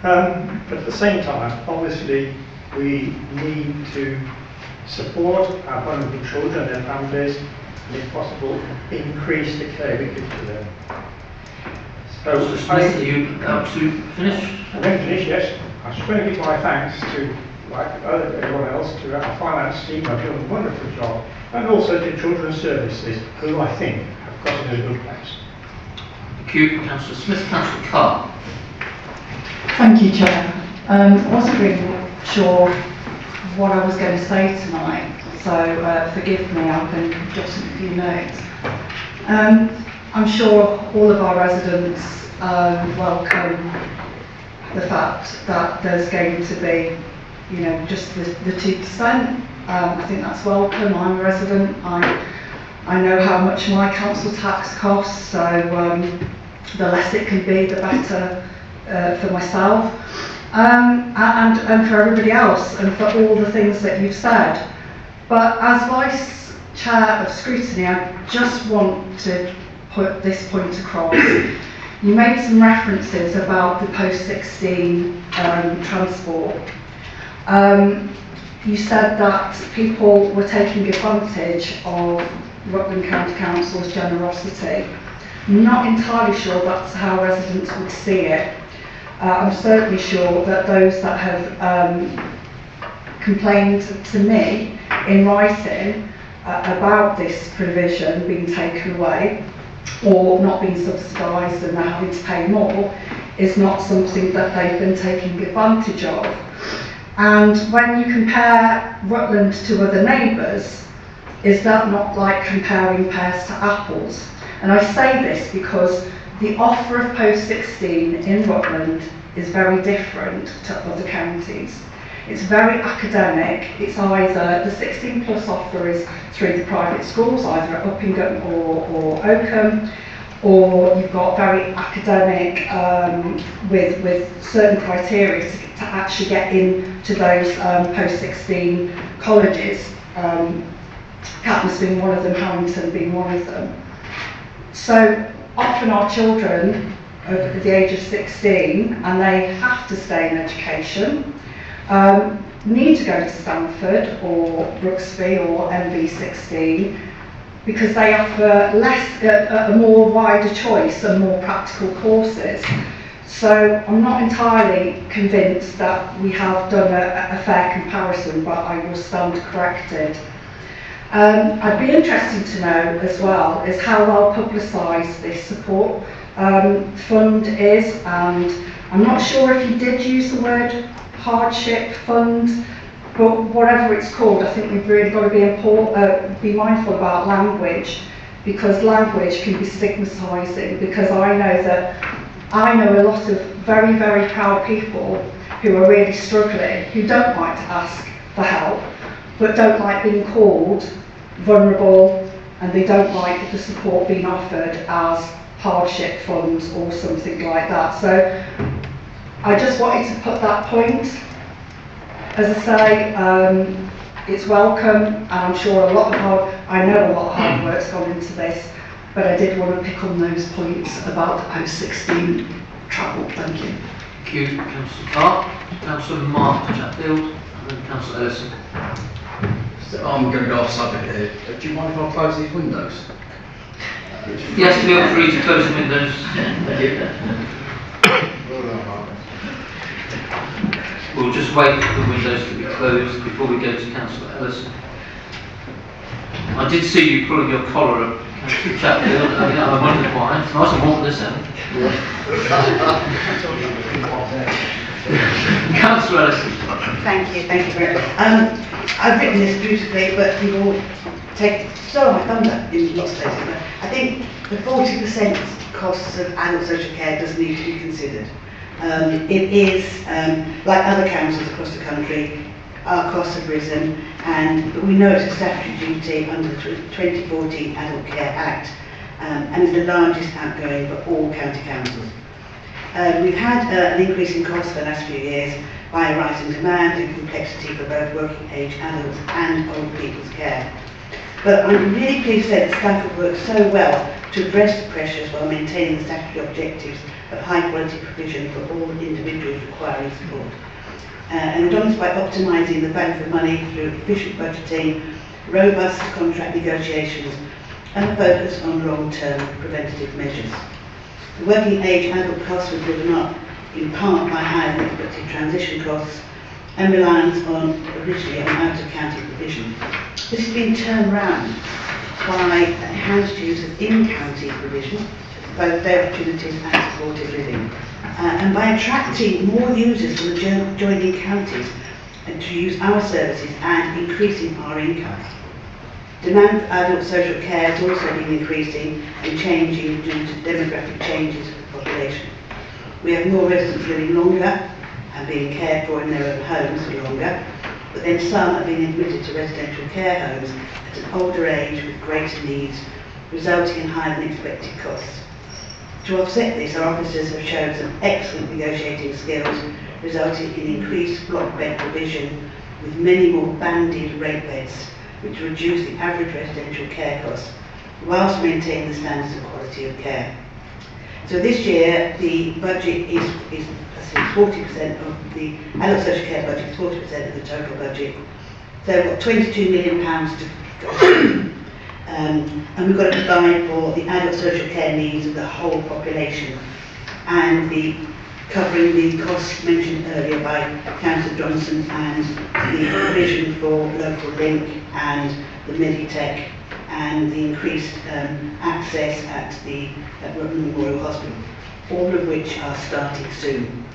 But at the same time, obviously, we need to support our vulnerable children and their families, and if possible, increase the care we give to them. So, Mr. Smith, are you about to finish? I'm going to finish, yes. I just want to give my thanks to, like everyone else, to our finance team, who have done a wonderful job, and also to Children's Services, who I think have got in a good place. Thank you, Councillor Smith. Councillor Carr. Thank you, Chair. I wasn't really sure what I was going to say tonight, so forgive me, I can jot a few notes. I'm sure all of our residents welcome the fact that there's going to be, just the 2%. I think that's welcome. I'm a resident. I know how much my council tax costs, so the less it can be, the better for myself and for everybody else, and for all the things that you've said. But as Vice Chair of Scrutiny, I just want to put this point across. You made some references about the post-16 transport. You said that people were taking advantage of Rutland County Council's generosity. I'm not entirely sure that's how residents would see it. I'm certainly sure that those that have complained to me in writing about this provision being taken away or not being subsidised and they're having to pay more is not something that they've been taking advantage of. And when you compare Rutland to other neighbours, is that not like comparing pears to apples? And I say this because the offer of post-16 in Rutland is very different to other counties. It's very academic. It's either the 16 plus offer is through the private schools, either at Uppingham or Oakham, or you've got very academic with certain criteria to actually get into those post-16 colleges, Catmus being one of them, Harrington being one of them. So often our children over the age of 16, and they have to stay in education, need to go to Stanford or Brooksby or MV16 because they offer a more wider choice and more practical courses. So I'm not entirely convinced that we have done a fair comparison, but I will stand corrected. I'd be interested to know as well is how well publicised this support fund is, and I'm not sure if you did use the word hardship fund, but whatever it's called, I think we've really got to be mindful about language, because language can be stigmatising, because I know a lot of very, very proud people who are really struggling, who don't like to ask for help, but don't like being called vulnerable, and they don't like the support being offered as hardship funds or something like that. So I just wanted to put that point. As I say, it's welcome, and I'm sure I know a lot of hard work's gone into this, but I did want to pick on those points about the post-16 travel. Thank you. Thank you, Councillor Clark. Councillor Mark Chatfield, and then Councillor Ellison. So I'm going to go off subject here. Do you mind if I close these windows? Yes, feel free to close the windows. Thank you. We'll just wait for the windows to be closed before we go to Councillor Ellison. I did see you pulling your collar up, Councillor Chatfield. I wondered why. It's nice and warm this end. Councillor Ellison. Thank you very much. I've written this beautifully, but you've all taken so much thunder in lots of places. But I think the 40% costs of adult social care does need to be considered. It is, like other councils across the country, our costs have risen, but we know it's a statutory duty under the 2014 Adult Care Act, and is the largest outgoing for all county councils. We've had an increase in costs for the last few years by a rise in demand and complexity for both working age adults and old people's care. But I'm really pleased to say that staff have worked so well to address the pressures while maintaining the statutory objectives of high quality provision for all individuals requiring support. And we've done this by optimising the value for money through efficient budgeting, robust contract negotiations, and a focus on long-term preventative measures. The working age adult costs were driven up in part by higher than expected transition costs and reliance originally on out-of-county provision. This has been turned around by enhanced use of in-county provision, both day opportunities and supported living, and by attracting more users from the joining counties and to use our services and increasing our income. Demand for adult social care has also been increasing and changing due to demographic changes of the population. We have more residents living longer and being cared for in their own homes for longer, but then some are being admitted to residential care homes at an older age with greater needs, resulting in higher than expected costs. To offset this, our officers have shown some excellent negotiating skills, resulting in increased block bed provision with many more banded rate beds, which reduce the average residential care costs, whilst maintaining the standards of quality of care. So this year, the budget is 40% of the adult social care budget, is 40% of the total budget. So we've got £22 million to go. And we've got to provide for the adult social care needs of the whole population, and covering the costs mentioned earlier by Councillor Johnson, and the provision for local link and the Meditech and the increased access at the Rutland Memorial Hospital, all of which are starting soon.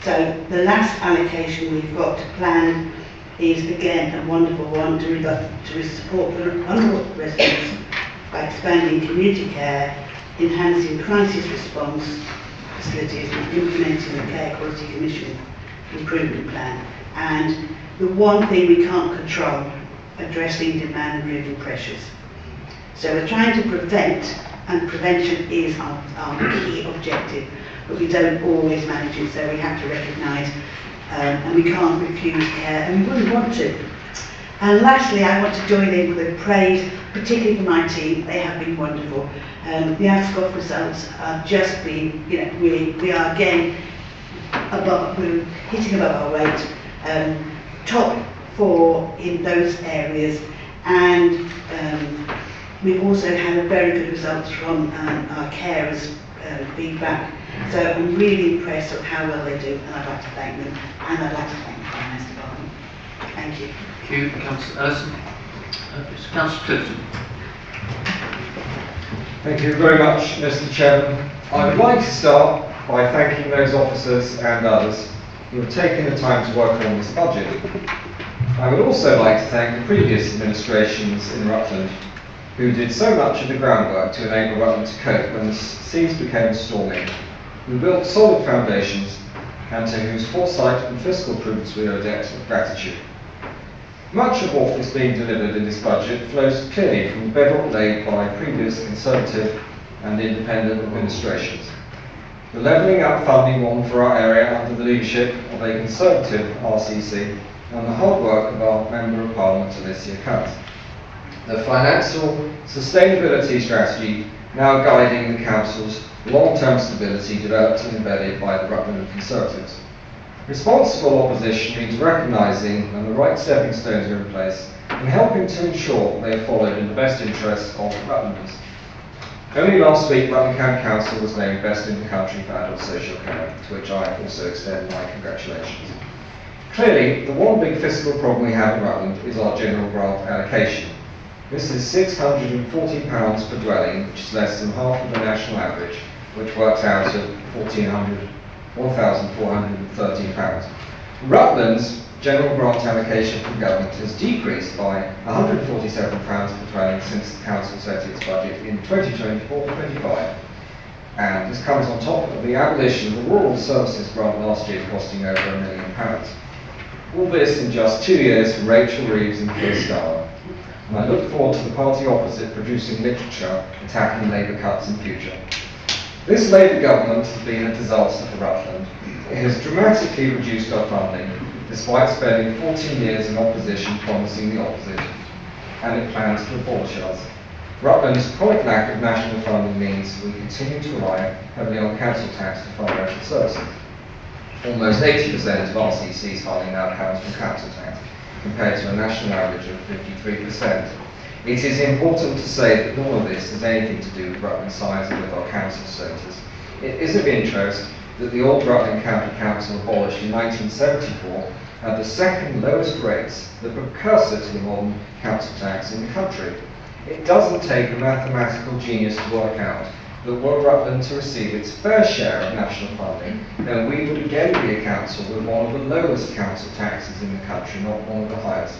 So the last allocation we've got to plan is again a wonderful one to support vulnerable residents by expanding community care, enhancing crisis response facilities and implementing the Care Quality Commission improvement plan. And the one thing we can't control, addressing demand-driven pressures. So we're trying to prevent, and prevention is our key objective, but we don't always manage it, so we have to recognise, and we can't refuse care, and we wouldn't want to. And lastly, I want to join in with a praise, particularly for my team. They have been wonderful. The ASCOF results have just been, we are again we're hitting above our weight, top 4 in those areas, and we've also had very good results from our carers' feedback. So I'm really impressed with how well they do, and I'd like to thank them, and I'd like to thank the Finance Department. Thank you. Thank you, Councillor Ellison. Councillor Clifton. Thank you very much, Mr. Chairman. I would like to start by thanking those officers and others who have taken the time to work on this budget. I would also like to thank the previous administrations in Rutland who did so much of the groundwork to enable Rutland to cope when the seas became stormy, who built solid foundations, and to whose foresight and fiscal prudence we owe a debt of gratitude. Much of what is being delivered in this budget flows clearly from the bedrock laid by previous Conservative and Independent administrations. The levelling up funding one for our area under the leadership of a Conservative RCC and the hard work of our Member of Parliament Alicia Cunt. The financial sustainability strategy now guiding the Council's long-term stability developed and embedded by the Rutland Conservatives. Responsible opposition means recognising when the right stepping stones are in place and helping to ensure they are followed in the best interests of Rutlanders. Only last week, Rutland County Council was named Best in the Country for Adult Social Care, to which I also extend my congratulations. Clearly, the one big fiscal problem we have in Rutland is our general grant allocation. This is £640 per dwelling, which is less than half of the national average, which works out at £1,413. Rutland's general grant allocation from government has decreased by £147 per dwelling since the council set its budget in 2024-25, and this comes on top of the abolition of the rural services grant last year costing over £1 million. All this in just 2 years from Rachel Reeves and Keir Starmer, and I look forward to the party opposite producing literature attacking Labour cuts in future. This Labour government has been a disaster for Rutland. It has dramatically reduced our funding, despite spending 14 years in opposition promising the opposite, and it plans to abolish us. Rutland's chronic lack of national funding means we continue to rely heavily on council tax to fund local services. Almost 80% of RCC's funding now comes from council tax, compared to a national average of 53%. It is important to say that none of this has anything to do with Rutland's size or with our council status. It is of interest that the old Rutland County Council, abolished in 1974, had the second lowest rates, the precursor to the modern council tax in the country. It doesn't take a mathematical genius to work out that were Rutland to receive its fair share of national funding, then we would again be a council with one of the lowest council taxes in the country, not one of the highest.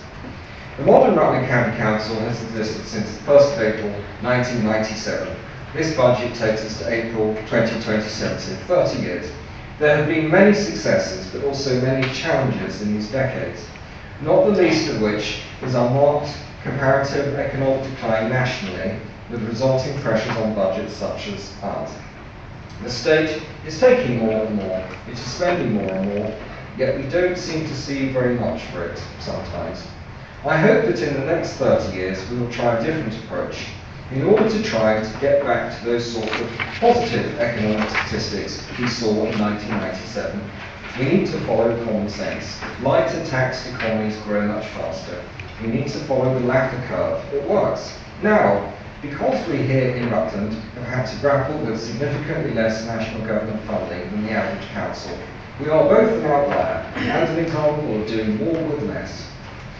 The modern Rutland County Council has existed since the 1st of April 1997. This budget takes us to April 2027, so 30 years. There have been many successes, but also many challenges in these decades, not the least of which is our marked comparative economic decline nationally, with resulting pressures on budgets such as ours. The state is taking more and more, it is spending more and more, yet we don't seem to see very much for it sometimes. I hope that in the next 30 years we will try a different approach in order to try to get back to those sorts of positive economic statistics we saw in 1997. We need to follow common sense. Lighter taxed economies grow much faster. We need to follow the Laffer curve. It works. Now, because we here in Rutland have had to grapple with significantly less national government funding than the average council, we are both an outlier and an example of doing more with less.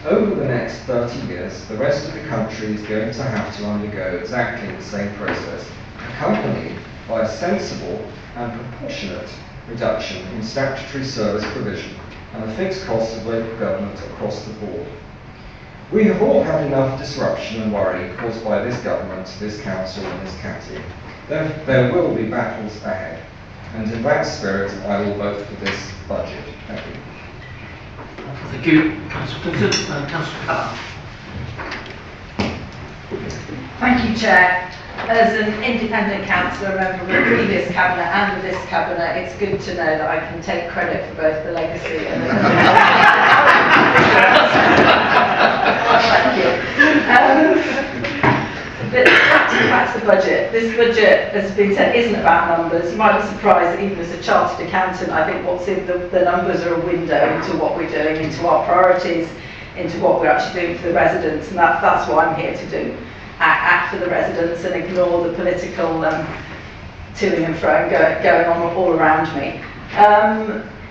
Over the next 30 years, the rest of the country is going to have to undergo exactly the same process, accompanied by a sensible and proportionate reduction in statutory service provision and the fixed costs of local government across the board. We have all had enough disruption and worry caused by this government, this council and this county. There will be battles ahead, and in that spirit I will vote for this budget. Thank you. Thank you, Councillor Clinton. Councillor Cllr. Thank you, Chair. As an independent councillor, member of the previous cabinet and of this cabinet, it's good to know that I can take credit for both the legacy and the Thank you. But back to the budget. This budget, as has been said, isn't about numbers. You might be surprised that even as a chartered accountant, I think what's in the numbers are a window into what we're doing, into our priorities, into what we're actually doing for the residents, and that's what I'm here to do. Act for the residents and ignore the political toing and froing going on all around me.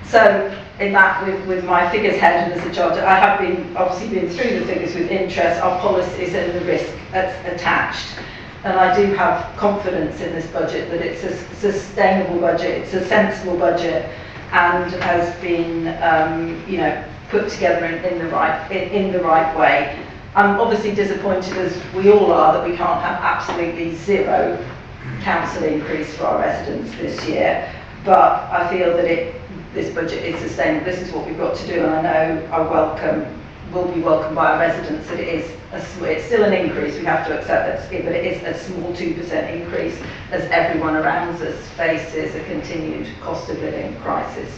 So in that, with my figures head and as a charter, I have obviously been through the figures with interest, our policies and the risk that's attached. And I do have confidence in this budget that it's a sustainable budget, it's a sensible budget, and has been put together in the right way. I'm obviously disappointed, as we all are, that we can't have absolutely zero council increase for our residents this year. But I feel that this budget is sustainable. This is what we've got to do, and I know will be welcomed by our residents. That it's still an increase. We have to accept that, but it is a small 2% increase, as everyone around us faces a continued cost of living crisis.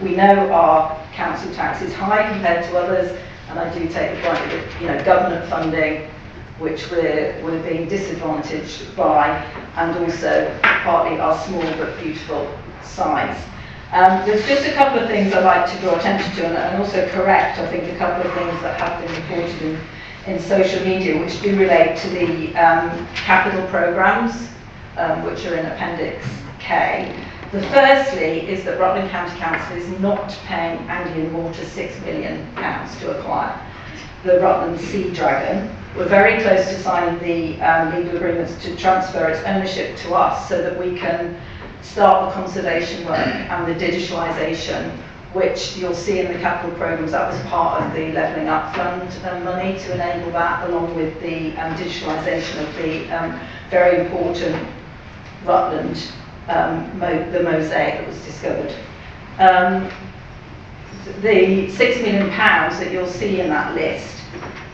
We know our council tax is high compared to others. And I do take the point of government funding, which we're being disadvantaged by, and also partly our small but beautiful size. There's just a couple of things I'd like to draw attention to, and also correct, I think, a couple of things that have been reported in social media, which do relate to the capital programmes, which are in Appendix K. The firstly is that Rutland County Council is not paying Anglian Water £6 million to acquire the Rutland Sea Dragon. We're very close to signing the legal agreements to transfer its ownership to us so that we can start the conservation work and the digitalisation, which you'll see in the capital programmes. That was part of the Levelling Up Fund money to enable that, along with the digitalisation of the very important Rutland the mosaic that was discovered. The £6 million that you'll see in that list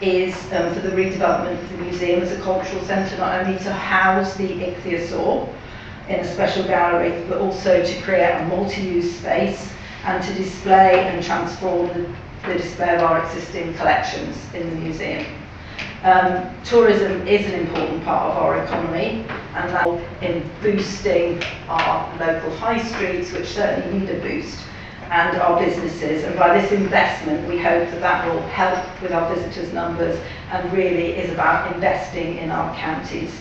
is for the redevelopment of the museum as a cultural centre, not only to house the ichthyosaur in a special gallery, but also to create a multi-use space and to display and transform the display of our existing collections in the museum. Tourism is an important part of our economy, and that in boosting our local high streets, which certainly need a boost, and our businesses. And by this investment, we hope that will help with our visitors' numbers and really is about investing in our county's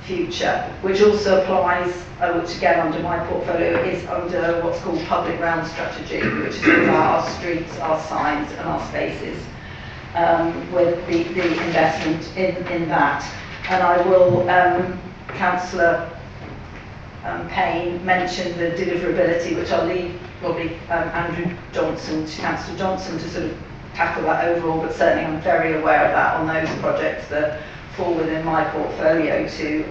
future, which also applies, which again under my portfolio is under what's called public realm strategy, which is about our streets, our signs and our spaces. With the investment in that. And I will, Councillor Payne mentioned the deliverability, which I'll leave probably Andrew Johnson, Councillor Johnson, to sort of tackle that overall, but certainly I'm very aware of that on those projects that fall within my portfolio to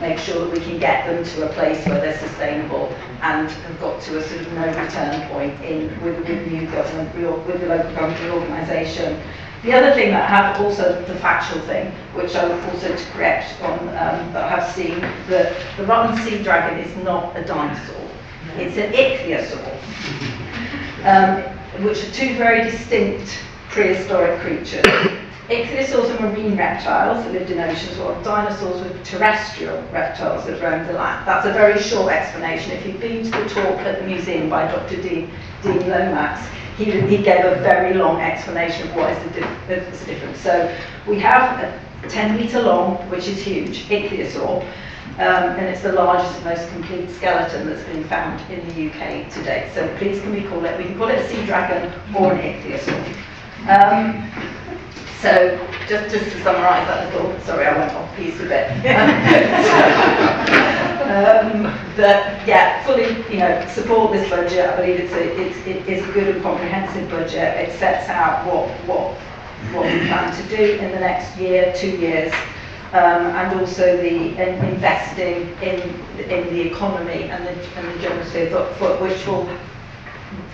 make sure that we can get them to a place where they're sustainable and have got to a sort of no return point with new government, with the local government reorganisation. The other thing that I have also, the factual thing, which I would also to correct on, that I have seen, that the Rutland Sea Dragon is not a dinosaur. It's an ichthyosaur, which are two very distinct prehistoric creatures. Ichthyosaurs are marine reptiles that lived in oceans, while dinosaurs were terrestrial reptiles that roamed the land. That's a very short explanation. If you've been to the talk at the museum by Dr. Dean Lomax, he gave a very long explanation of what is the difference. So we have a 10-metre long, which is huge, ichthyosaur, and it's the largest and most complete skeleton that's been found in the UK to date. So please we can call it a sea dragon or an ichthyosaur. So just to summarise that little, sorry I went off piece a bit. That yeah, fully support this budget. I believe it is a good and comprehensive budget. It sets out what we plan to do in the next year, 2 years, and also the investing in the economy and the general sphere, which will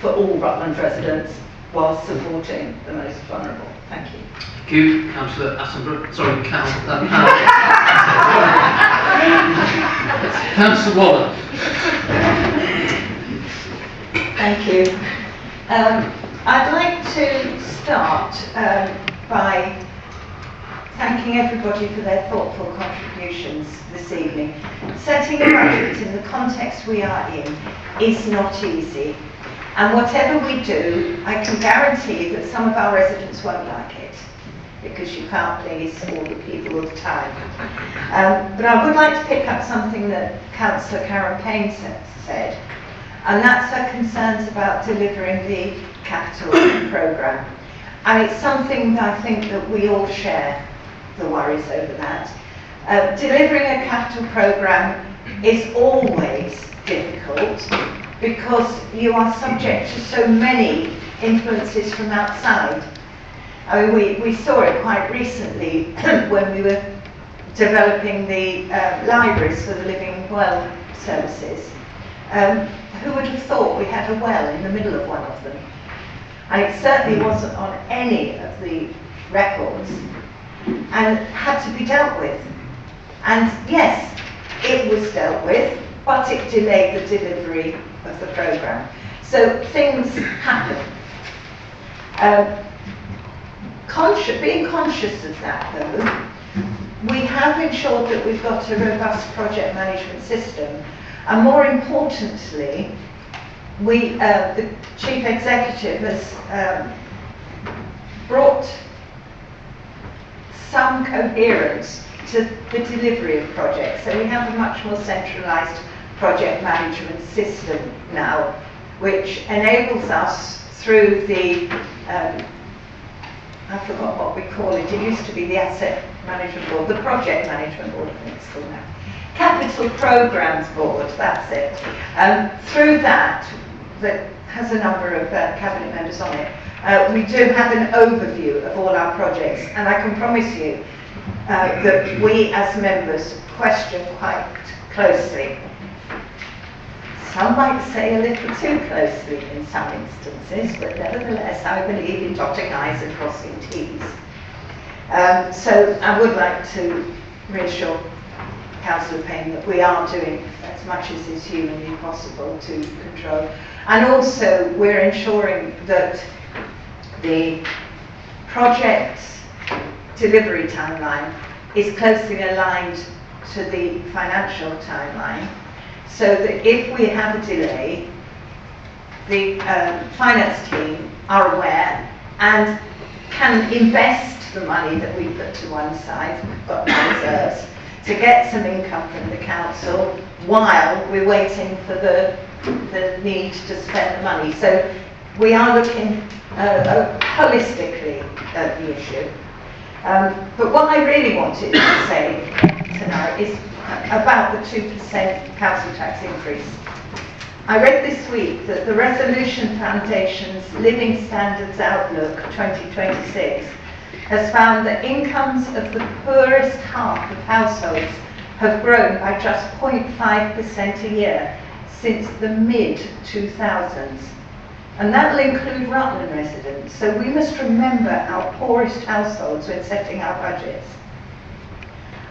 for all Rutland residents while supporting the most vulnerable. Thank you. Thank you, Councillor Attenborough. Sorry, Councillor Waller. Thank you. I'd like to start by thanking everybody for their thoughtful contributions this evening. Setting a budget in the context we are in is not easy. And whatever we do, I can guarantee that some of our residents won't like it, because you can't please all the people all the time. But I would like to pick up something that Councillor Karen Payne said, and that's her concerns about delivering the capital programme. And it's something that I think that we all share the worries over that. Delivering a capital programme is always difficult because you are subject to so many influences from outside. I mean, we saw it quite recently when we were developing the libraries for the Living Well services. Who would have thought we had a well in the middle of one of them? And it certainly wasn't on any of the records and had to be dealt with. And yes, it was dealt with, but it delayed the delivery of the programme. So things happen. Being conscious of that, though, we have ensured that we've got a robust project management system, and more importantly, the Chief Executive has brought some coherence to the delivery of projects. So we have a much more centralised project management system now, which enables us through the, I forgot what we call it, it used to be the Asset Management Board, the Project Management Board, I think it's called now. Capital Programmes Board, that's it. Through that has a number of cabinet members on it, we do have an overview of all our projects, and I can promise you that we as members question quite closely. Some might say a little too closely in some instances, but nevertheless I believe in dotting I's and crossing T's. So I would like to reassure Councillor Payne that we are doing as much as is humanly possible to control. And also we're ensuring that the project's delivery timeline is closely aligned to the financial timeline, so that if we have a delay, the finance team are aware and can invest the money that we put to one side, we've got no reserves, to get some income from the council while we're waiting for the need to spend the money. So we are looking holistically at the issue. But what I really wanted to say tonight is about the 2% council tax increase. I read this week that the Resolution Foundation's Living Standards Outlook 2026 has found that incomes of the poorest half of households have grown by just 0.5% a year since the mid-2000s. And that will include Rutland residents, so we must remember our poorest households when setting our budgets.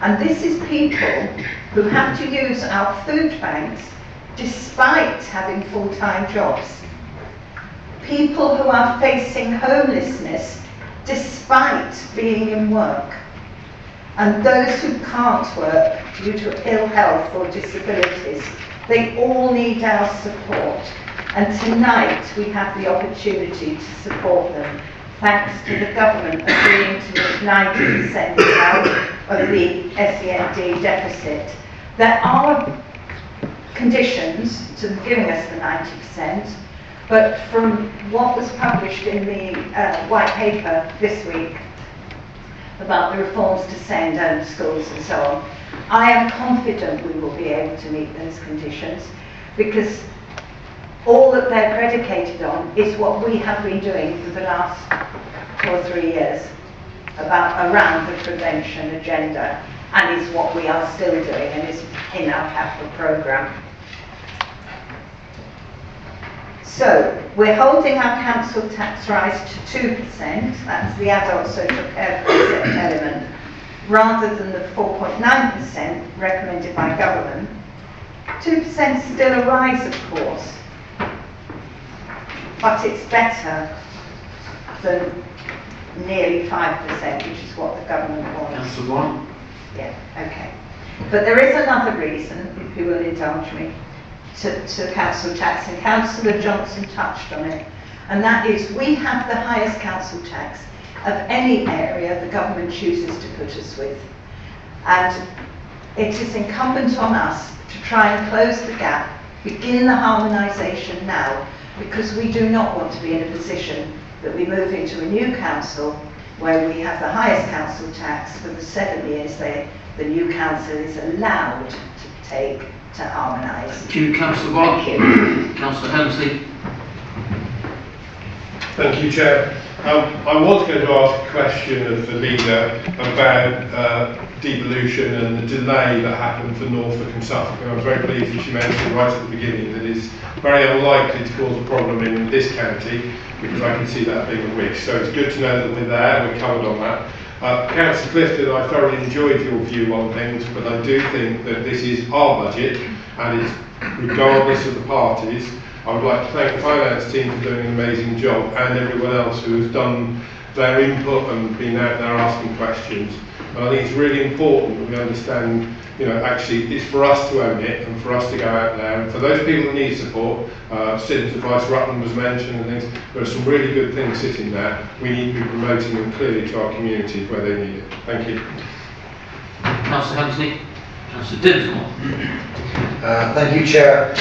And this is people who have to use our food banks despite having full-time jobs. People who are facing homelessness despite being in work. And those who can't work due to ill health or disabilities, they all need our support. And tonight we have the opportunity to support them, thanks to the government agreeing to meet 90% now of the SEND deficit. There are conditions to giving us the 90%, but from what was published in the white paper this week about the reforms to send schools and so on, I am confident we will be able to meet those conditions, because all that they're predicated on is what we have been doing for the last 2 or 3 years around the prevention agenda, and is what we are still doing and is in our capital programme. So we're holding our council tax rise to 2%, that's the adult social care precept element, rather than the 4.9% recommended by government. 2% is still a rise, of course, but it's better than nearly 5%, which is what the government wants. Councillor Warren? Yeah, okay. But there is another reason, if you will indulge me, to council tax, and Councillor Johnson touched on it, and that is we have the highest council tax of any area the government chooses to put us with. And it is incumbent on us to try and close the gap, begin the harmonisation now, because we do not want to be in a position that we move into a new council where we have the highest council tax for the 7 years the new council is allowed to take to harmonise. Thank you, Councillor Watt. Thank you. Councillor Helmsley. Thank you, Chair. I was going to ask a question of the leader about devolution and the delay that happened for Norfolk and Suffolk. And I was very pleased that she mentioned right at the beginning that it's very unlikely to cause a problem in this county, because I can see that being a wish. So it's good to know that we're there, we're covered on that. Councillor Clifton, I thoroughly enjoyed your view on things, but I do think that this is our budget, and it's regardless of the parties. I would like to thank the finance team for doing an amazing job, and everyone else who has done their input and been out there asking questions. And I think it's really important that we understand, actually it's for us to own it and for us to go out there. And for those people that need support, Citizens Advice Rutland was mentioned and things, there are some really good things sitting there. We need to be promoting them clearly to our communities where they need it. Thank you. Councillor Helmsley. Councillor Dinsmore. Thank you, Chair.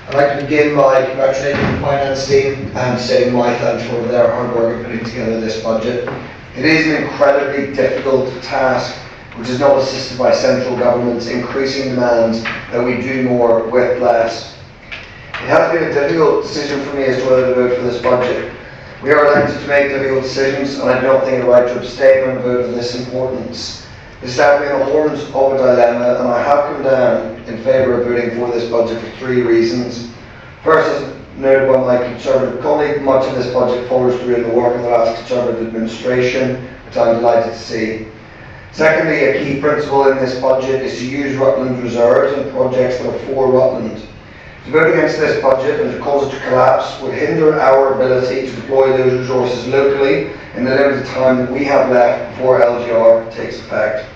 I'd like to begin by congratulating the finance team and saying my thanks for their hard work in putting together this budget. It is an incredibly difficult task, which is not assisted by central government's increasing demands that we do more with less. It has been a difficult decision for me as to whether to vote for this budget. We are elected to make difficult decisions, and I don't think it's right to abstain on a vote of this importance. This has been the horns of a dilemma, and I have come down in favour of voting for this budget for 3 reasons. First, as noted by my Conservative colleague, much of this budget follows through in the work of the last Conservative administration, which I'm delighted to see. Secondly, a key principle in this budget is to use Rutland reserves and projects that are for Rutland. To vote against this budget and to cause it to collapse would hinder our ability to deploy those resources locally in the limited time that we have left before LGR takes effect.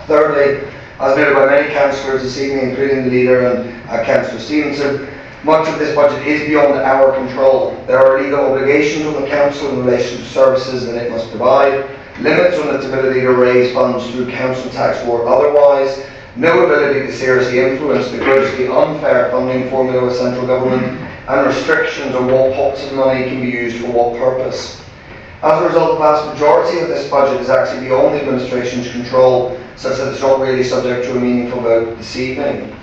Thirdly, as noted by many councillors this evening, including the leader and Councillor Stevenson, much of this budget is beyond our control. There are legal obligations on the council in relation to services that it must provide, limits on its ability to raise funds through council tax or otherwise, no ability to seriously influence the grossly unfair funding formula with central government, and restrictions on what pots of money can be used for what purpose. As a result, the vast majority of this budget is actually beyond the administration's control, such that it's not really subject to a meaningful vote this evening.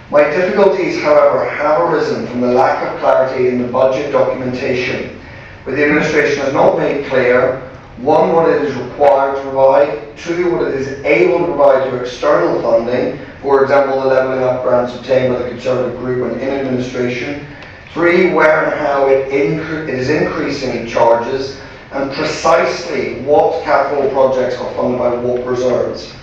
My difficulties, however, have arisen from the lack of clarity in the budget documentation, where the administration has not made clear, 1, what it is required to provide, 2, what it is able to provide to external funding, for example, the levelling up grants obtained by the Conservative group and in administration, 3, where and how it is increasing charges, and precisely what capital projects are funded by what reserves.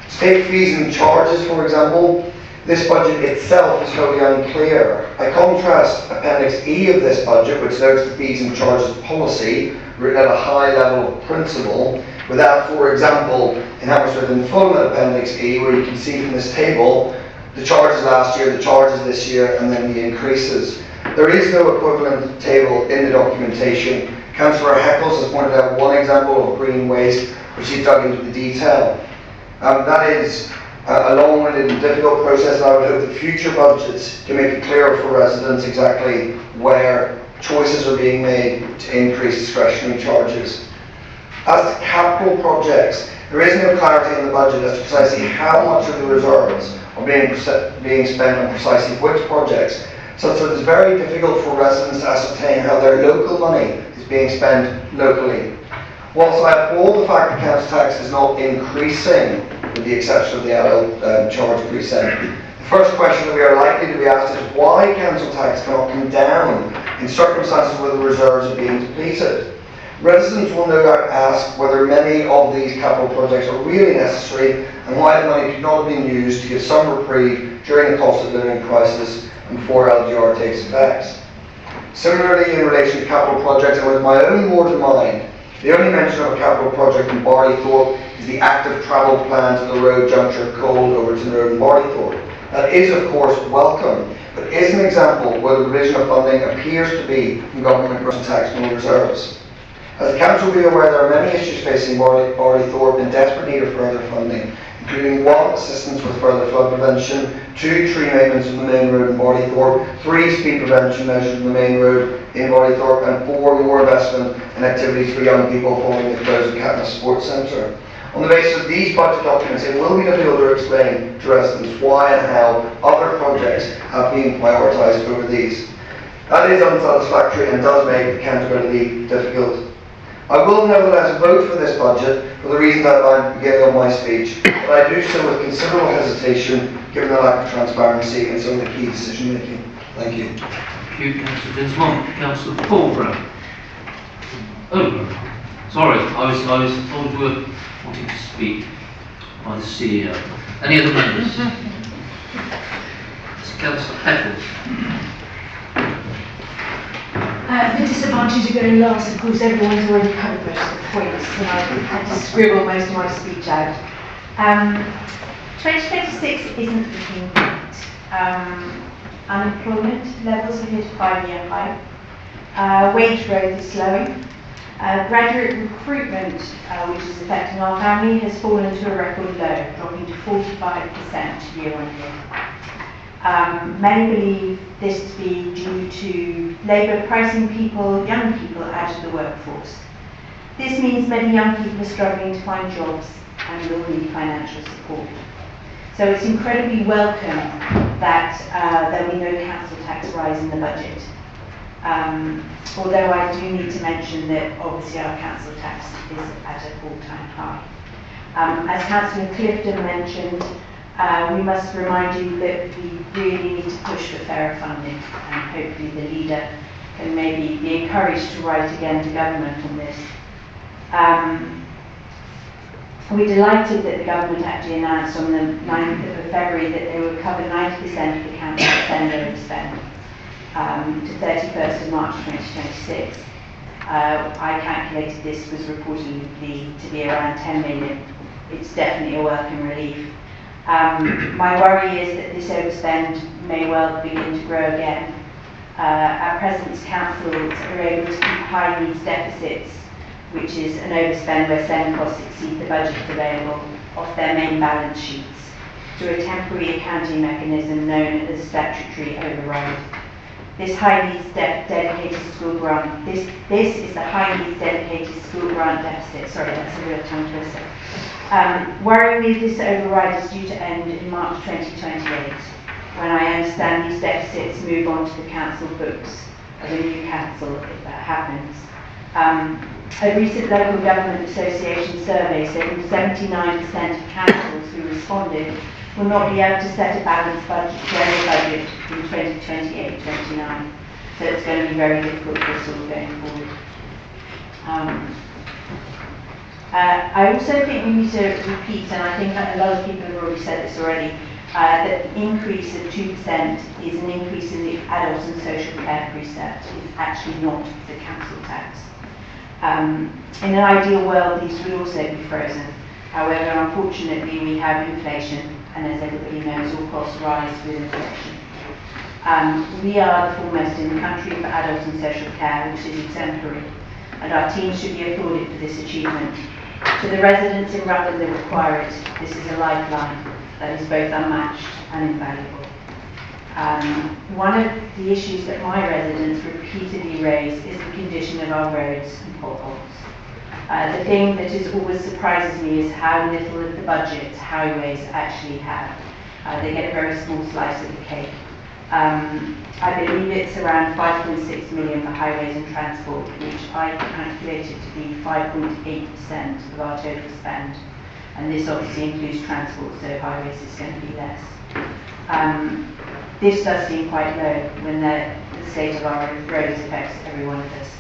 To take fees and charges, for example, this budget itself is wholly unclear. I contrast Appendix E of this budget, which notes the fees and charges policy, written at a high level of principle, with that, for example, in Hammersmith and Fulham at Appendix E, where you can see from this table the charges last year, the charges this year, and then the increases. There is no equivalent table in the documentation. Councillor Heckles has pointed out one example of green waste, which he dug into the detail. That is a long-winded and difficult process, and I would hope that future budgets can make it clearer for residents exactly where choices are being made to increase discretionary charges. As to capital projects, there is no clarity in the budget as to precisely how much of the reserves are being spent on precisely which projects, such that it's very difficult for residents to ascertain how their local money is being spent locally. Whilst I applaud the fact that council tax is not increasing, with the exception of the adult charge precept, the first question that we are likely to be asked is why council tax cannot come down in circumstances where the reserves are being depleted. Residents will no doubt ask whether many of these capital projects are really necessary and why the money could not have been used to give some reprieve during the cost of living crisis and before LGR takes effect. Similarly, in relation to capital projects, and with my own ward in mind, the only mention of a capital project in Barleythorpe is the active travel plan to the road juncture Cole Overton Road in Barleythorpe. That is, of course, welcome, but is an example where the provision of funding appears to be from government grants and taxpayer reserves. As the Council will be aware, there are many issues facing Barleythorpe in desperate need of further funding, including 1, assistance with further flood prevention, 2, tree maintenance of the main road in Barleythorpe, 3, speed prevention measures on the main road in Barleythorpe, and 4, more investment in activities for young people following the close of Catmas Sports Centre. On the basis of these budget documents, it will be difficult to explain to residents why and how other projects have been prioritised over these. That is unsatisfactory and does make accountability difficult. I will nevertheless vote for this budget for the reasons outlined at the beginning of my speech, but I do so with considerable hesitation given the lack of transparency in some of the key decision making. Thank you. Thank you, Councillor Dinsmore. Councillor Paul Brown. Oh, sorry, I was told you were wanting to speak by the CEO. Any other members? Councillor Heckles. The disadvantage of going last, of course, everyone's already covered most of the points, and I had to scribble most of my speech out. 2026 isn't looking great. Unemployment levels have hit a 5-year high. Wage growth is slowing. Graduate recruitment, which is affecting our family, has fallen to a record low, dropping to 45% year on year. Many believe this to be due to Labour pricing young people out of the workforce. This means many young people are struggling to find jobs and will need financial support. So it's incredibly welcome that there will be no council tax rise in the budget. Although I do need to mention that obviously our council tax is at an all-time high. As Councillor Clifton mentioned, we must remind you that we really need to push for fairer funding, and hopefully the leader can maybe be encouraged to write again to government on this. We're delighted that the government actually announced on the 9th of February that they would cover 90% of the council spend overspend to 31st of March 2026. I calculated this was reportedly to be around 10 million. It's definitely a welcome relief. My worry is that this overspend may well begin to grow again. At present, councils are able to keep high needs deficits, which is an overspend where selling costs exceed the budget available, off their main balance sheets, through a temporary accounting mechanism known as statutory override. This high needs dedicated school grant, this is the high needs dedicated school grant deficit. Sorry, that's a real tongue twister. Worryingly, this override is due to end in March 2028, when I understand these deficits move on to the council books of a new council if that happens. A recent local government association survey said that 79% of councils who responded will not be able to set a balanced budget to any budget in 2028-29. So it's going to be very difficult for us all going forward. I also think we need to repeat, and I think a lot of people have already said this already, that the increase of 2% is an increase in the adults and social care precept. It's actually not the council tax. In an ideal world, these would also be frozen. However, unfortunately, we have inflation, and as everybody knows, all costs rise with inflation. We are the foremost in the country for adult and social care, which is exemplary, and our team should be applauded for this achievement. To the residents in Rutland that require it, this is a lifeline that is both unmatched and invaluable. One of the issues that my residents repeatedly raise is the condition of our roads and potholes. The thing that is always surprises me is how little of the budget highways actually have. They get a very small slice of the cake. I believe it's around 5.6 million for highways and transport, which I calculated to be 5.8% of our total spend. And this obviously includes transport, so highways is going to be less. This does seem quite low when there's the state of our roads affects every one of us.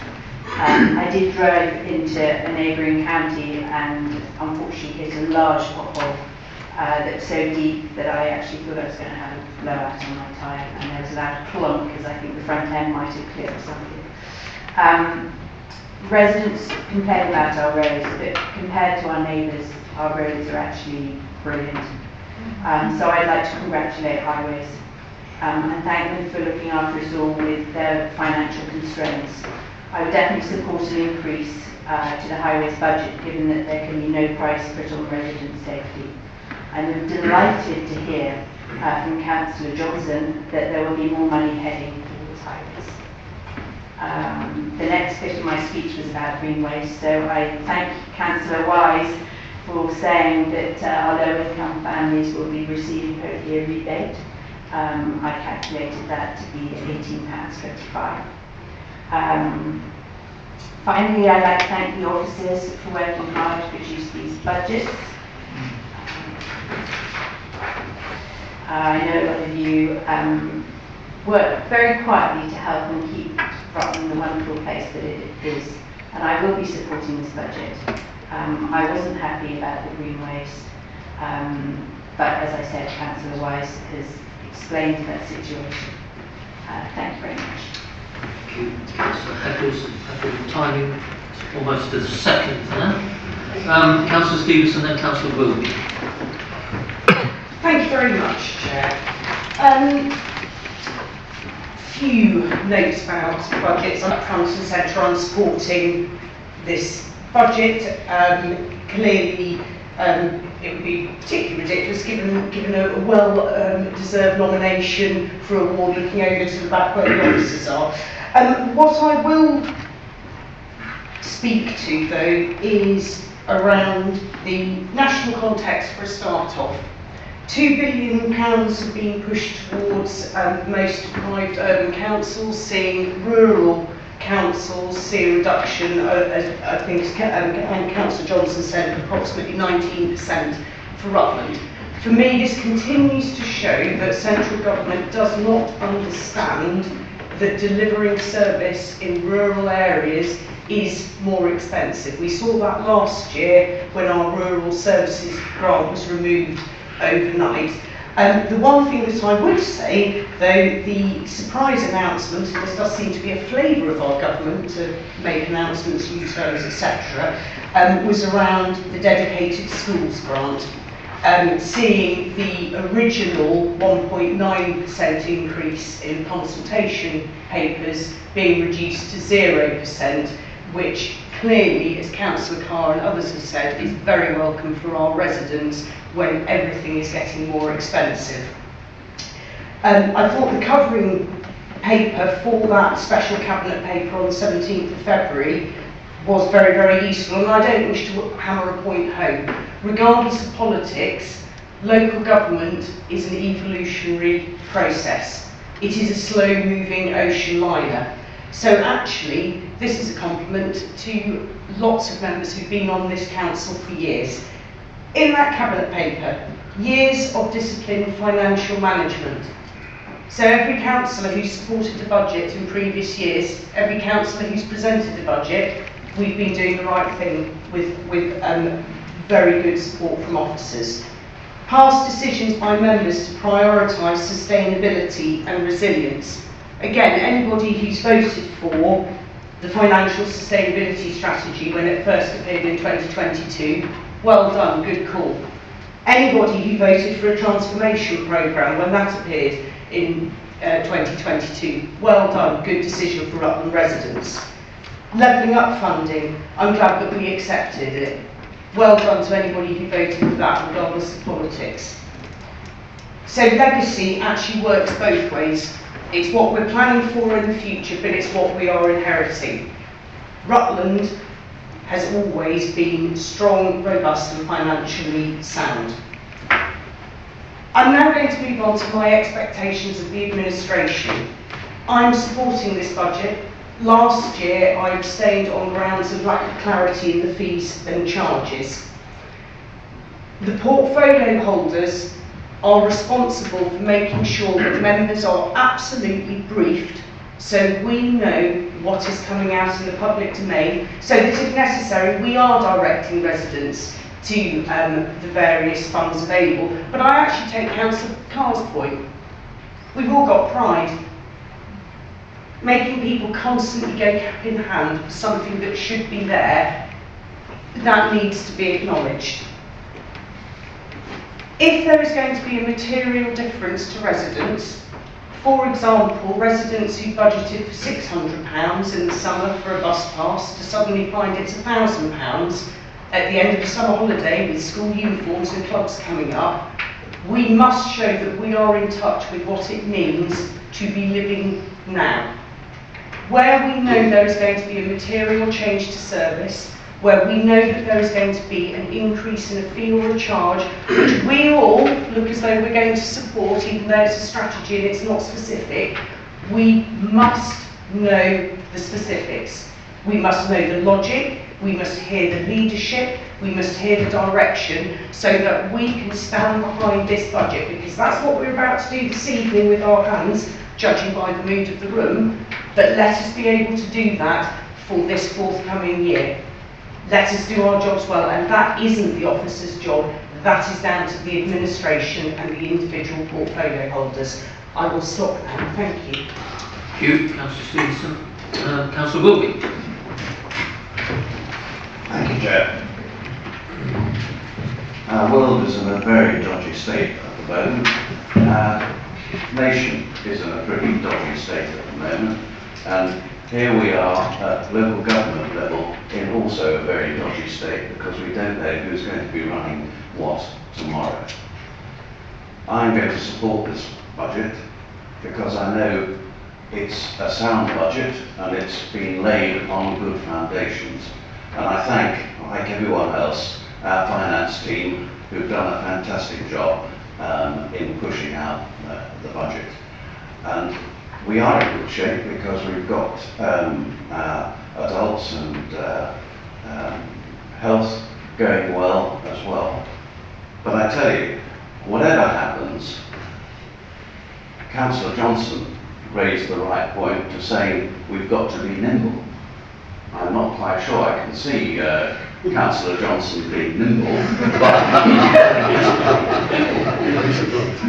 I did drive into a neighbouring county and unfortunately hit a large pothole that's so deep that I actually thought I was going to have a blowout on my tyre, and there was a loud clunk because I think the front end might have clipped or something. Residents complain about our roads, but compared to our neighbours, our roads are actually brilliant. So I'd like to congratulate Highways and thank them for looking after us all with their financial constraints. I would definitely support an increase to the Highways budget, given that there can be no price put on resident safety. And I'm delighted to hear from Councillor Johnson that there will be more money heading towards highways. The next bit of my speech was about green waste, so I thank Councillor Wise for saying that our low income families will be receiving hopefully a rebate. I calculated that to be £18.25. Finally, I'd like to thank the officers for working hard to produce these budgets. I know a lot of you work very quietly to help and keep Rutland the wonderful place that it is, and I will be supporting this budget. I wasn't happy about the green waste, but as I said, Councillor Wise has explained that situation. Thank you very much. Thank you, Councillor Eccles. I think the timing almost to the second now. Councillor Stevenson, then Councillor Wilkie. Thank you very much, Chair. Few notes about budgets up front and centre on supporting this budget. Clearly, it would be particularly ridiculous given a well-deserved nomination for a award looking over to the back where the officers are. What I will speak to, though, is around the national context for a start off. £2 billion have been pushed towards most deprived urban councils, seeing rural councils see a reduction, I think and Councillor Johnson said, of approximately 19% for Rutland. For me, this continues to show that central government does not understand that delivering service in rural areas is more expensive. We saw that last year when our rural services grant was removed overnight. The one thing that I would say, though, the surprise announcement, and this does seem to be a flavour of our government to make announcements, U-turns, etc., was around the dedicated schools grant. Seeing the original 1.9% increase in consultation papers being reduced to 0%, which clearly, as Councillor Carr and others have said, is very welcome for our residents when everything is getting more expensive. I thought the covering paper for that special cabinet paper on the 17th of February was very, very useful, and I don't wish to hammer a point home. Regardless of politics, local government is an evolutionary process. It is a slow-moving ocean liner. So actually, this is a compliment to lots of members who've been on this council for years. In that cabinet paper, years of disciplined financial management. So every councillor who supported the budget in previous years, every councillor who's presented the budget, we've been doing the right thing with very good support from officers. Past decisions by members to prioritise sustainability and resilience. Again, anybody who's voted for the financial sustainability strategy when it first appeared in 2022, well done, good call. Anybody who voted for a transformation programme when that appeared in 2022, well done, good decision for Rutland residents. Levelling up funding, I'm glad that we accepted it. Well done to anybody who voted for that, regardless of politics. So legacy actually works both ways. It's what we're planning for in the future, but it's what we are inheriting. Rutland has always been strong, robust and financially sound. I'm now going to move on to my expectations of the administration. I'm supporting this budget. Last year I abstained on grounds of lack of clarity in the fees and charges. The portfolio holders are responsible for making sure that members are absolutely briefed so we know what is coming out in the public domain, so that if necessary, we are directing residents to the various funds available. But I actually take Councillor Carr's point. We've all got pride. Making people constantly go cap in hand for something that should be there, that needs to be acknowledged. If there is going to be a material difference to residents, for example, residents who budgeted for £600 in the summer for a bus pass to suddenly find it's £1,000 at the end of a summer holiday with school uniforms and clubs coming up, we must show that we are in touch with what it means to be living now. Where we know there is going to be a material change to service, where we know that there is going to be an increase in a fee or a charge, which we all look as though we're going to support, even though it's a strategy and it's not specific, we must know the specifics. We must know the logic, we must hear the leadership, we must hear the direction, so that we can stand behind this budget, because that's what we're about to do this evening with our hands, judging by the mood of the room. But let us be able to do that for this forthcoming year. Let us do our jobs well, and that isn't the officer's job, that is down to the administration and the individual portfolio holders. I will stop now, thank you. Thank you, Councillor Stevenson. Councillor Wilkie. Thank you, Chair. Our world is in a very dodgy state at the moment. Our nation is in a pretty dodgy state at the moment. And here we are at local government level in also a very dodgy state, because we don't know who's going to be running what tomorrow. I'm going to support this budget because I know it's a sound budget and it's been laid on good foundations. And I thank, like everyone else, our finance team who've done a fantastic job in pushing out the budget. And we are in good shape because we've got adults and health going well as well. But I tell you, whatever happens, Councillor Johnson raised the right point to saying we've got to be nimble. I'm not quite sure I can see Councillor Johnson being nimble,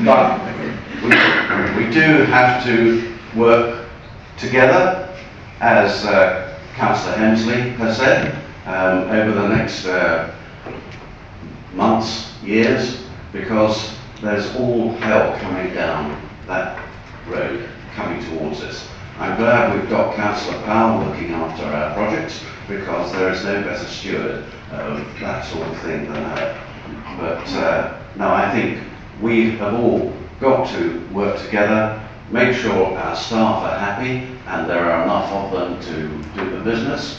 but we do have to work together, as Councillor Hemsley has said, over the next months, years, because there's all hell coming down that road, coming towards us. I'm glad we've got Councillor Powell looking after our projects, because there is no better steward of that sort of thing than her. But no, I think we have all got to work together, make sure our staff are happy and there are enough of them to do the business.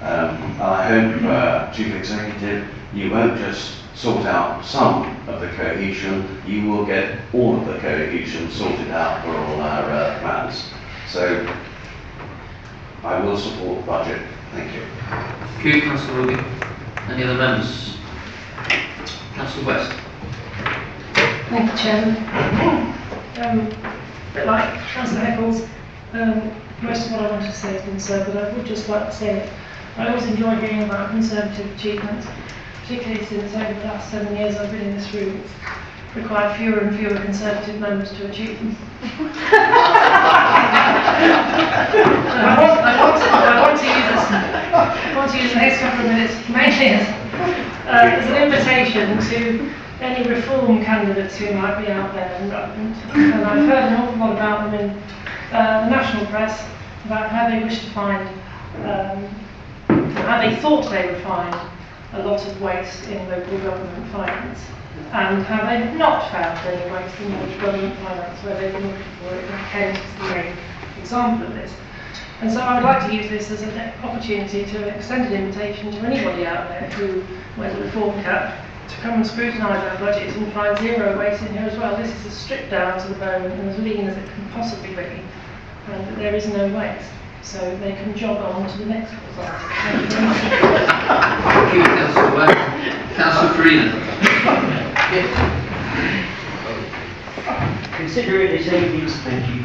I hope, Chief Executive, you won't just sort out some of the cohesion, you will get all of the cohesion sorted out for all our plans. So I will support the budget. Thank you. Thank you, Councillor Wilkie. Any other members? Councillor West. Thank you, Chairman. A bit like Councillor Eccles, most of what I wanted to say has been said, but I would just like to say that I always enjoy hearing about Conservative achievements, particularly since over the last 7 years I've been in this room. It's required fewer and fewer Conservative members to achieve them. I want to use the next couple of minutes mainly as an invitation to any reform candidates who might be out there in Rutland. And I've heard an awful lot about them in the national press, about how they wish to find, how they thought they would find a lot of waste in local government finance, and how they've not found any waste in local government finance where they've been looking for it, and Kent is the main example of this. And so I would like to use this as an opportunity to extend an invitation to anybody out there who wears a reform cap to come and scrutinise our budget and find zero waste in here as well. This is as stripped down to the bone and as lean as it can possibly be, and there is no waste. So they can jog on to the next result. Thank you very much. Thank you, Councillor West. Councillor Farina. Considering this evening's, thank you,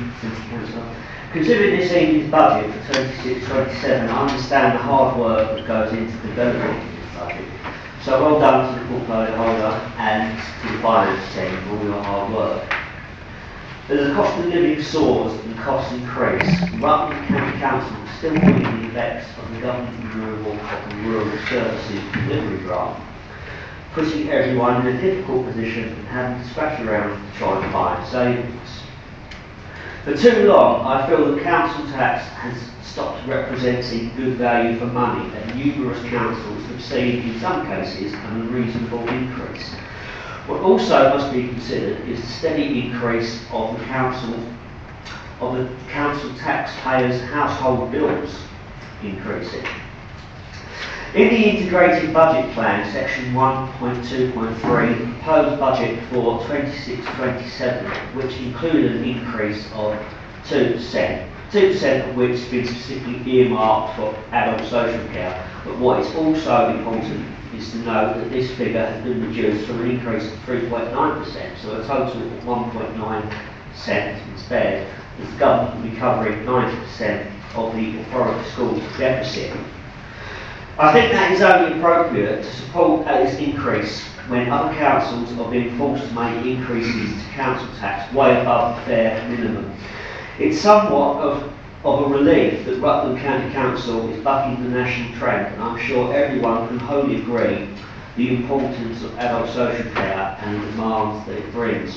Councillor. Considering this evening's budget for 26-27, I understand the hard work that goes into developing this budget. So well done to the portfolio holder and to the finance team for all your hard work. As the cost of living soars and costs increase, Rutland County Council is still feeling the effects of the government removal of the Rural Services Delivery Grant, putting everyone in a difficult position and having to scratch around to try and find savings. For too long, I feel the council tax has stopped representing good value for money, and numerous councils have seen, in some cases, an unreasonable increase. What also must be considered is the steady increase of the council taxpayers' household bills increasing. In the integrated budget plan, section 1.2.3, the proposed budget for 26-27, which included an increase of 2%, 2% of which has been specifically earmarked for adult social care. But what is also important is to note that this figure has been reduced from an increase of 3.9%, so a total of 1.9% instead, as the government will be covering 90% of the authority school deficit. I think that is only appropriate to support this increase when other councils are being forced to make increases to council tax way above the fair minimum. It's somewhat of a relief that Rutland County Council is bucking the national trend, and I'm sure everyone can wholly agree the importance of adult social care and the demands that it brings.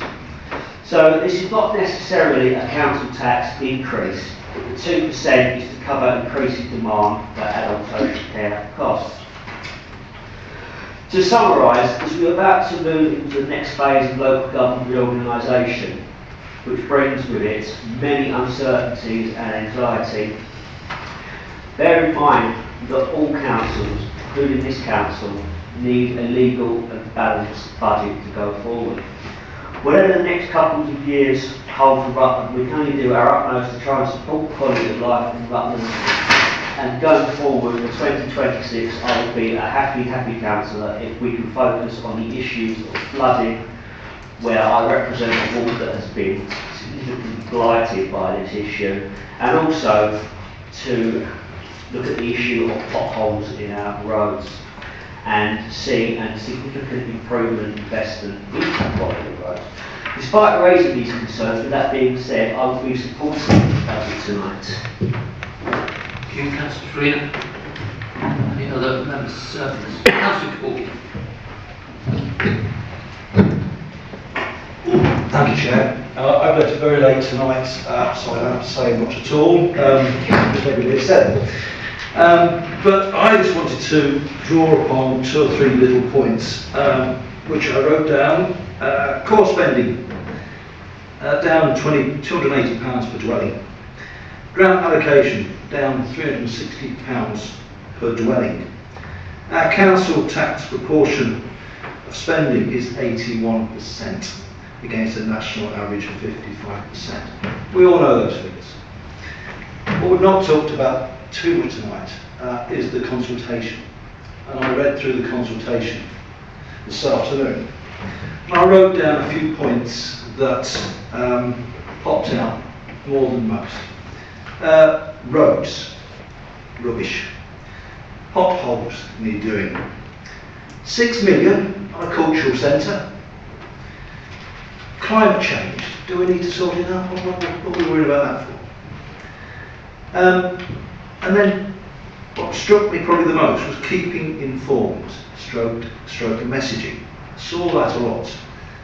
So this is not necessarily a council tax increase. The 2% is to cover increasing demand for adult social care costs. To summarise, as we're about to move into the next phase of local government reorganisation, which brings with it many uncertainties and anxiety, bear in mind that all councils, including this council, need a legal and balanced budget to go forward. Whatever the next couple of years hold for Rutland, we can only do our utmost to try and support quality of life in Rutland. And going forward for 2026, I will be a happy councillor if we can focus on the issues of flooding, where I represent a ward that has been significantly blighted by this issue, and also to look at the issue of potholes in our roads and see a significant improvement investment in the quality of roads. Despite raising these concerns, with that being said, I will be supporting this budget tonight. Thank you, Councillor Freedom. Any other members? Councillor Corbett. Thank you, Chair. I've left it very late tonight, so I don't have to say much at all, because everybody said it. But I just wanted to draw upon 2 or 3 little points, which I wrote down. Core spending, down £280 per dwelling. Grant allocation, down £360 per dwelling. Our council tax proportion of spending is 81%. Against a national average of 55%. We all know those figures. What we've not talked about too much tonight is the consultation. And I read through the consultation this afternoon. And I wrote down a few points that popped out more than most. Roads, rubbish. Potholes need doing. 6 million on a cultural centre. Climate change, do we need to sort it out? What are we worried about that for? And then what struck me probably the most was keeping informed, stroke messaging. I saw that a lot.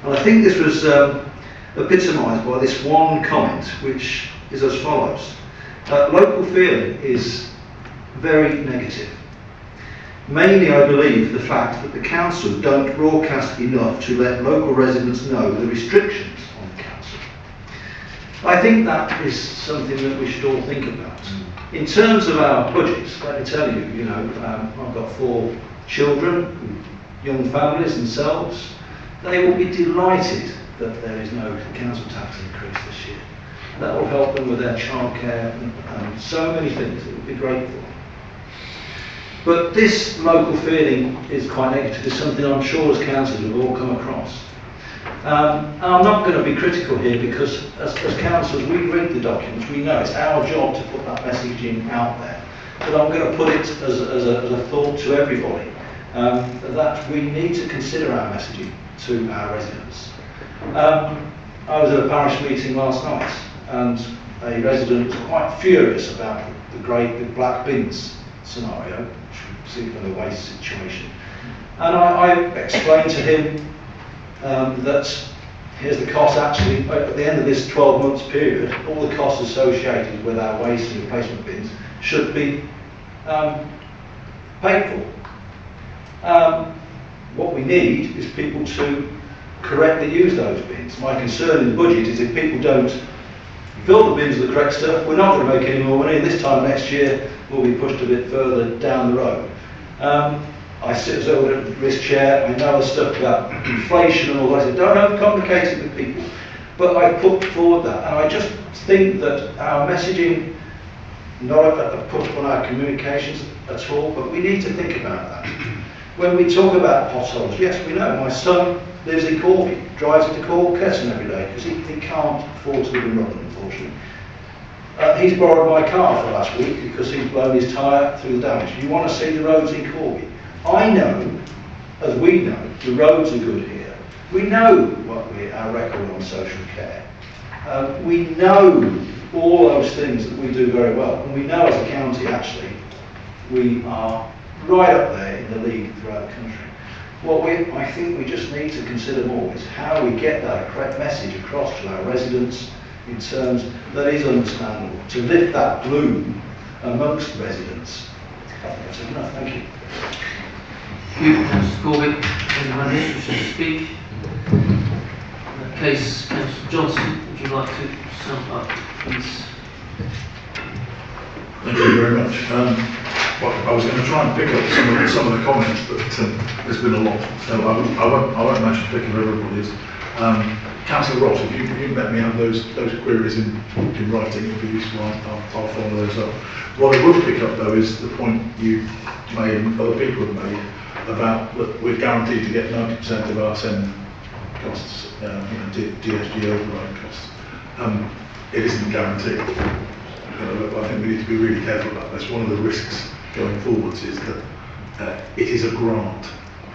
And I think this was epitomised by this one comment, which is as follows. Local feeling is very negative. Mainly, I believe, the fact that the council don't broadcast enough to let local residents know the restrictions on the council. I think that is something that we should all think about. In terms of our budgets, let me tell you, I've got 4 children, young families themselves. They will be delighted that there is no council tax increase this year. That will help them with their childcare and so many things. It would be great for them. But this local feeling is quite negative. It's something I'm sure as councillors we've all come across. And I'm not going to be critical here because as councillors, we read the documents, we know it's our job to put that messaging out there. But I'm going to put it as a thought to everybody, that we need to consider our messaging to our residents. I was at a parish meeting last night and a resident was quite furious about the great big black bins scenario, which we see for the waste situation. And I explained to him that here's the cost actually, at the end of this 12 months period, all the costs associated with our waste and replacement bins should be paid for. What we need is people to correctly use those bins. My concern in the budget is if people don't fill the bins with the correct stuff, we're not going to make any more money, and this time next year we'll be pushed a bit further down the road. I sit as over at this chair, I know the stuff about inflation and all that, I don't overcomplicate it with people, but I put forward that, and I just think that our messaging, not put on our communications at all, but we need to think about that. When we talk about potholes, yes, we know, my son lives in Corby, drives into Keston every day, because he can't afford to live in Rutland, unfortunately. He's borrowed my car for last week because he's blown his tyre through the damage. You want to see the roads in Corby? I know, as we know, the roads are good here. We know what our record on social care. We know all those things that we do very well. And we know as a county, actually, we are right up there in the lead throughout the country. What I think we just need to consider more is how we get that correct message across to our residents in terms that is understandable, to lift that bloom amongst residents. I think that's enough. Thank you. Thank you, Councillor Corbett. Anyone else wishing to speak? In that case, Councillor Johnson, would you like to sum up, please? Thank you very much. Well, I was going to try and pick up some of the comments, but there's been a lot, so I won't mention pick up everybody's. Councillor Ross, if you can let me have those queries in writing, it'll be useful. I'll follow those up. What I will pick up though is the point you made and other people have made about that we're guaranteed to get 90% of our SEND costs, DSG override costs. It isn't guaranteed. I think we need to be really careful about this. One of the risks going forwards is that it is a grant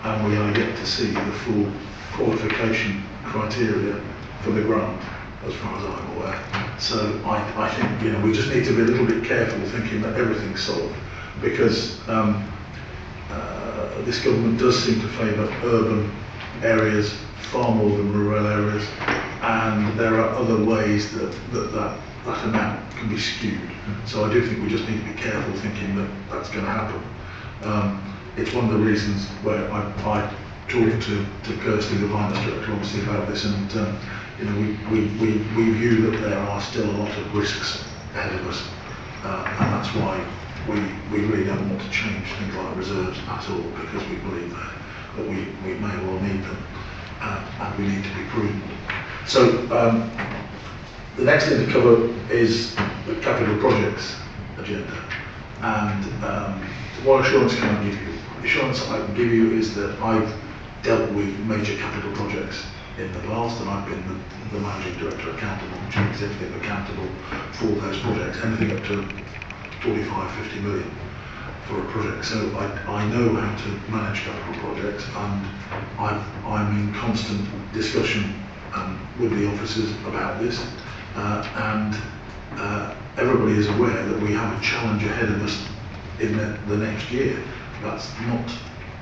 and we are yet to see the full qualification criteria for the grant as far as I'm aware. So I think we just need to be a little bit careful thinking that everything's solved, because this government does seem to favour urban areas far more than rural areas, and there are other ways that amount can be skewed. So I do think we just need to be careful thinking that that's going to happen. It's one of the reasons where I talked to Kirsty, the finance director, obviously about this, and we view that there are still a lot of risks ahead of us, and that's why we really don't want to change things like reserves at all, because we believe that we may well need them, and we need to be prudent. So the next thing to cover is the capital projects agenda, and what assurance can I give you? The assurance I can give you is that I've dealt with major capital projects in the past, and I've been the managing director accountable, chief executive accountable for those projects, anything up to 45-50 million for a project. So I know how to manage capital projects, and I'm in constant discussion with the officers about this, and everybody is aware that we have a challenge ahead of us in the next year. That's not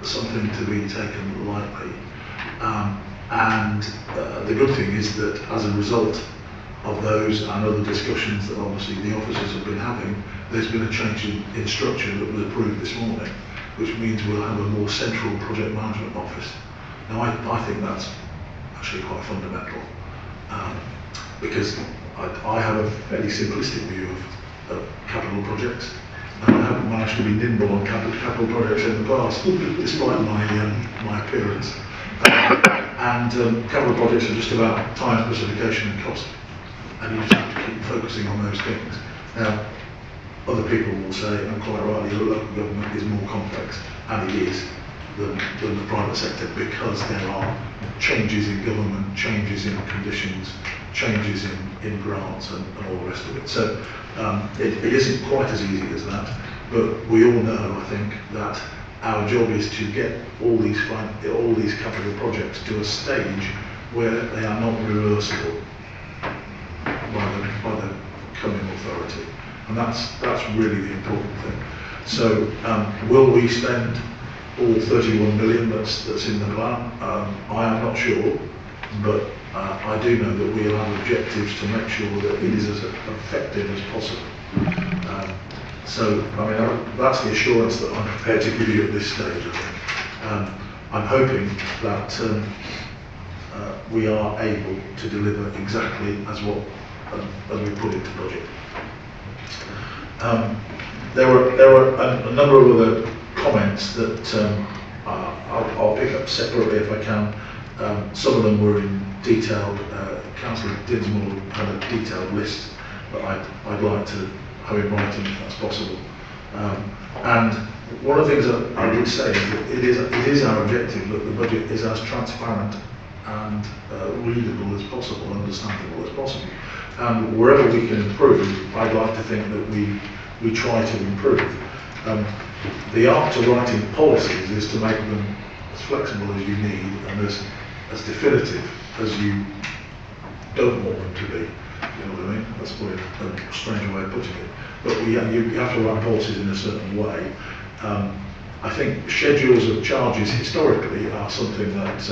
something to be taken lightly. And the good thing is that as a result of those and other discussions that obviously the officers have been having, there's been a change in structure that was approved this morning, which means we'll have a more central project management office. Now I think that's actually quite fundamental, because I have a fairly simplistic view of capital projects, and I haven't managed to be nimble on capital projects in the past, despite my appearance. Capital projects are just about time, specification and cost, and you just have to keep focusing on those things. Now, other people will say, and quite rightly, the local government is more complex, and it is, than the private sector, because there are changes in government, changes in conditions, changes in grants and all the rest of it. So it isn't quite as easy as that, but we all know, I think, that our job is to get all these capital projects to a stage where they are not reversible by the coming authority, and that's really the important thing. So will we spend all 31 million that's in the plan? I am not sure, but I do know that we'll have objectives to make sure that it is as effective as possible. So, I mean, that's the assurance that I'm prepared to give you at this stage, I think. I'm hoping that we are able to deliver exactly as we put into budget. There were a number of other comments that I'll pick up separately if I can. Some of them were in detailed. Councillor Dinsmore had a detailed list that I'd like to have in writing if that's possible. And one of the things that I would say is that it is our objective that the budget is as transparent and readable as possible, understandable as possible. And wherever we can improve, I'd like to think that we try to improve. The art to writing policies is to make them as flexible as you need and as definitive as you don't want them to be. You know what I mean? That's probably a strange way of putting it. But you have to write policies in a certain way. I think schedules of charges historically are something that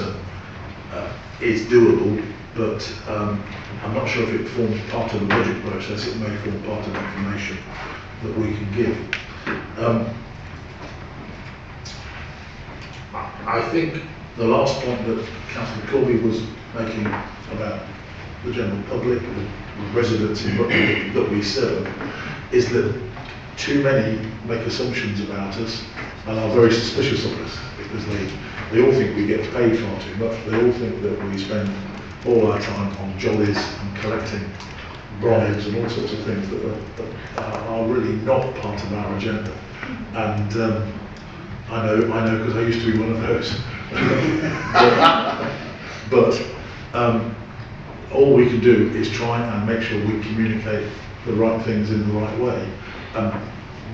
is doable, but I'm not sure if it forms part of the budget process. It may form part of the information that we can give. I think the last point that Councillor Corby was making about the general public, the residents in Rutland that we serve, is that too many make assumptions about us and are very suspicious of us, because they all think we get paid far too much. They all think that we spend all our time on jollies and collecting bribes and all sorts of things that are really not part of our agenda. And I know because I used to be one of those. but all we can do is try and make sure we communicate the right things in the right way.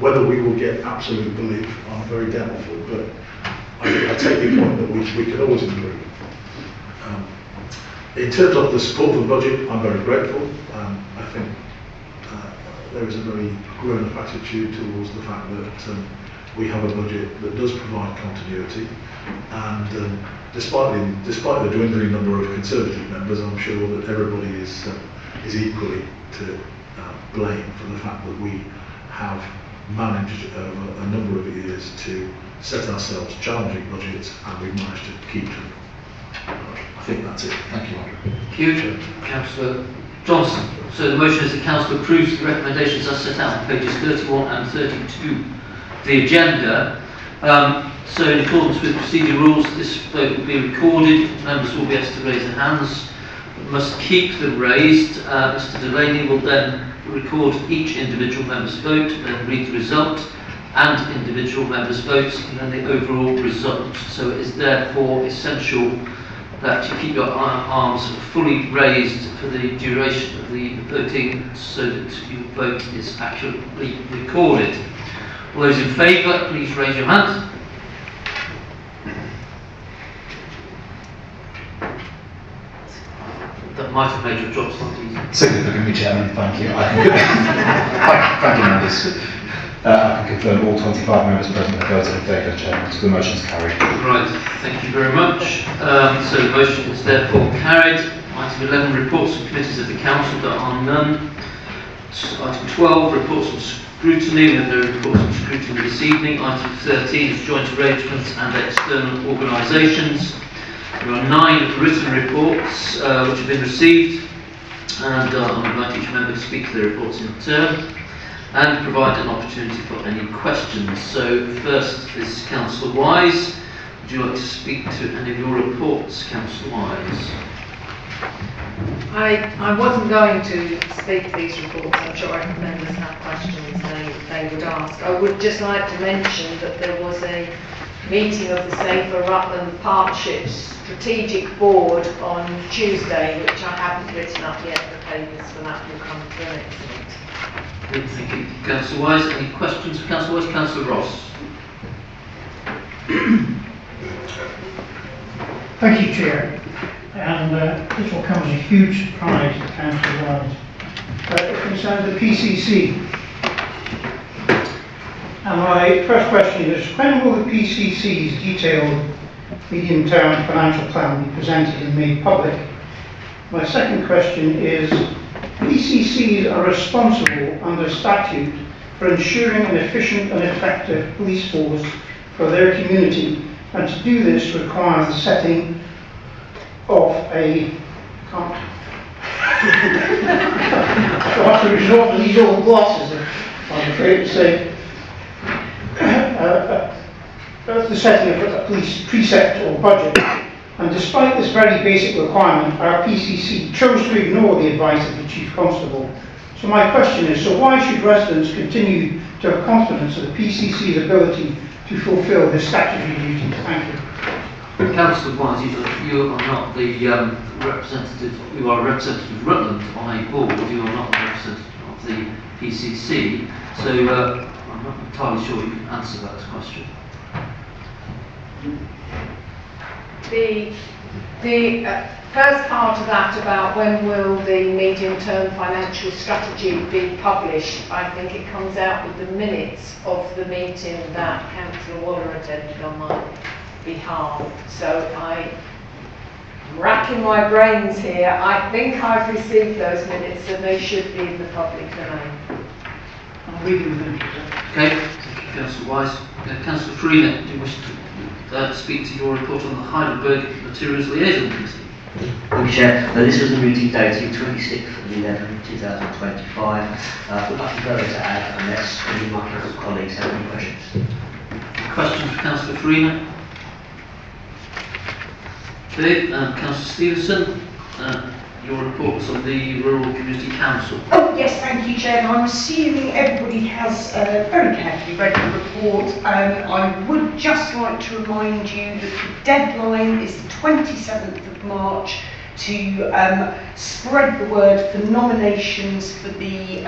Whether we will get absolute belief, I'm very doubtful, but I take the point that we can always improve. In terms of the support for the budget, I'm very grateful. I think there is a very grown-up attitude towards the fact that we have a budget that does provide continuity, and despite the dwindling number of Conservative members, I'm sure that everybody is equally to blame for the fact that we have managed over a number of years to set ourselves challenging budgets, and we've managed to keep them. I think that's it. Thank you, Andrew. Thank you. Councillor Johnson. So the motion is the Council approves the recommendations as set out on pages 31 and 32 of the agenda. So in accordance with procedure rules, this vote will be recorded. Members will be asked to raise their hands, but must keep them raised. Mr Delaney will then record each individual member's vote, then read the result and individual members' votes, and then the overall result. So it is therefore essential that you keep your arms fully raised for the duration of the voting, so that your vote is accurately recorded. All those in favour, please raise your hand. That might have made your job slightly easier. Significantly, Chairman, thank you. Thank you, members. I can confirm all 25 members present have voted in favour, Chairman, so the motion is carried. Right, thank you very much. So the motion is therefore carried. Item 11, reports from committees of the Council. There are none. Item 12, reports from scrutiny. We have no reports from scrutiny this evening. Item 13 is joint arrangements and external organisations. There are 9 written reports which have been received, and I'll invite each member to speak to their reports in turn and provide an opportunity for any questions. So first is Councillor Wise. Would you like to speak to any of your reports, Councillor Wise? I wasn't going to speak to these reports. I'm sure if members have questions they would ask. I would just like to mention that there was a meeting of the Safer Rutland Partnerships Strategic Board on Tuesday, which I haven't written up yet. The papers for that will come to the next meeting. Thank you. Councillor Wise, any questions for Councillor Wise? Councillor Ross. Thank you, Chair. And this will come as a huge surprise to Councillor Wise. It concerns the PCC. And my first question is, when will the PCC's detailed medium-term financial plan be presented and made public? My second question is, PCCs are responsible under statute for ensuring an efficient and effective police force for their community, and to do this requires the setting of a... I'll have to resort to these old glasses, I'm afraid to say. The setting of a police precept or budget, and despite this very basic requirement, our PCC chose to ignore the advice of the Chief Constable. So my question is, so why should residents continue to have confidence in the PCC's ability to fulfil this statutory duty? Thank you. Councillor Wise, you are not the representative, you are a representative of Rutland on a board, you are not a representative of the PCC, so I'm not entirely sure you can answer that question. The first part of that about when will the medium-term financial strategy be published, I think it comes out with the minutes of the meeting that Councillor Waller attended on my behalf. So I'm racking my brains here. I think I've received those minutes and they should be in the public domain. I'll read them. Okay, thank you, Councillor Wise. Councillor Freeman, do you wish to speak to your report on the Heidelberg Materials Liaison Committee? Thank you, Chair. This was the meeting dated 26th of 11, 2025. I've got nothing further to add unless any of my council colleagues have any questions. Questions for Councillor Freeman? Okay, Councillor Stevenson, your report was on the Rural Community Council. Oh yes, thank you, Chair. I'm assuming everybody has very carefully read the report. I would just like to remind you that the deadline is the 27th of March to spread the word for nominations for the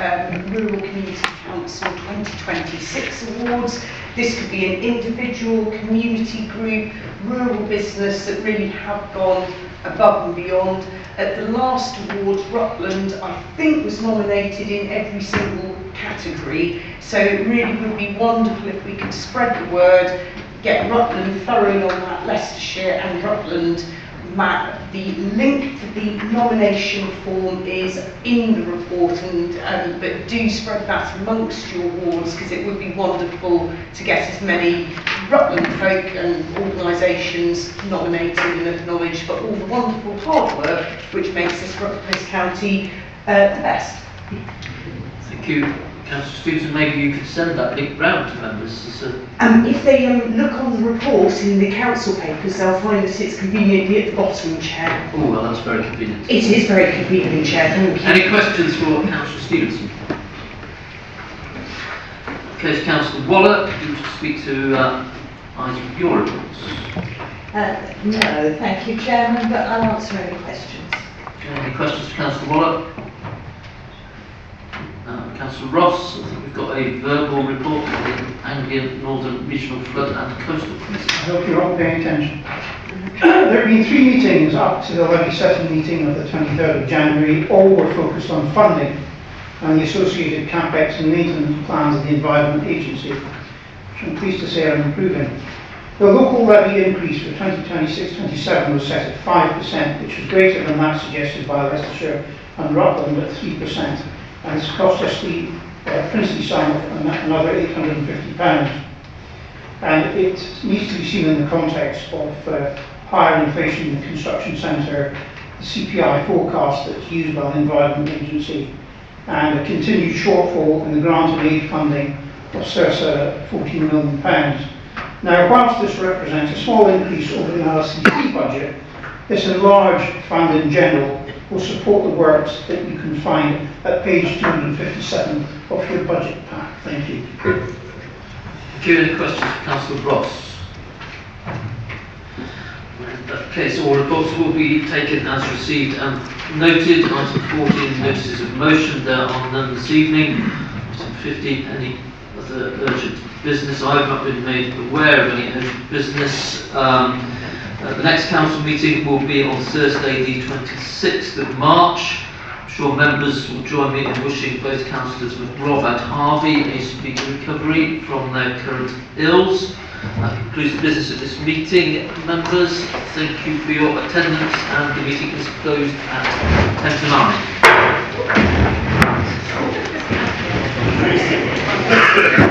Rural Community Council 2026 awards. This could be an individual, community group, rural business that really have gone above and beyond. At the last awards, Rutland, I think, was nominated in every single category. So it really would be wonderful if we could spread the word, get Rutland thoroughly on that Leicestershire and Rutland map. The link to the nomination form is in the report, and but do spread that amongst your wards, because it would be wonderful to get as many Rutland folk and organisations nominated and acknowledged for all the wonderful hard work which makes this county the best. Thank you. Councillor Stevenson, maybe you could send that link round to members. If they look on the report in the council papers, they'll find that it's conveniently at the bottom, Chair. Oh, well, that's very convenient. It is very convenient, Chair. Thank you. Any questions for Councillor Stevenson? Okay, so Councillor Waller, do you wish to speak to either of your reports? No, thank you, Chairman, but I'll answer any questions. Okay, any questions for Councillor Waller? Councillor Ross, I think we've got a verbal report from the Anglian Northern Regional Flood and Coastal Committee. I hope you're all paying attention. There have been 3 meetings up to the levy setting meeting of the 23rd of January. All were focused on funding and the associated capex and maintenance plans of the Environment Agency, which I'm pleased to say are improving. The local levy increase for 2026-27 was set at 5%, which was greater than that suggested by Leicestershire and Rutland at 3%. And it's cost us the princely sum of another £850. And it needs to be seen in the context of higher inflation in the construction centre, the CPI forecast that's used by the Environment Agency, and a continued shortfall in the grant and aid funding of circa £14 million. Now, whilst this represents a small increase over the RCT budget, this enlarged fund in general will support the works that you can find at page 257 of your budget pack. Thank you. Thank you. Any questions for Councillor Ross? Okay, so all reports will be taken as received and noted. Item 14, notices of motion. There are none this evening. Item 50, any other urgent business? I have not been made aware of any urgent business. The next council meeting will be on Thursday, the 26th of March. I'm sure members will join me in wishing both councillors McGraw and Harvey a speedy recovery from their current ills. That concludes the business of this meeting. Members, thank you for your attendance, and the meeting is closed at 10 to 9.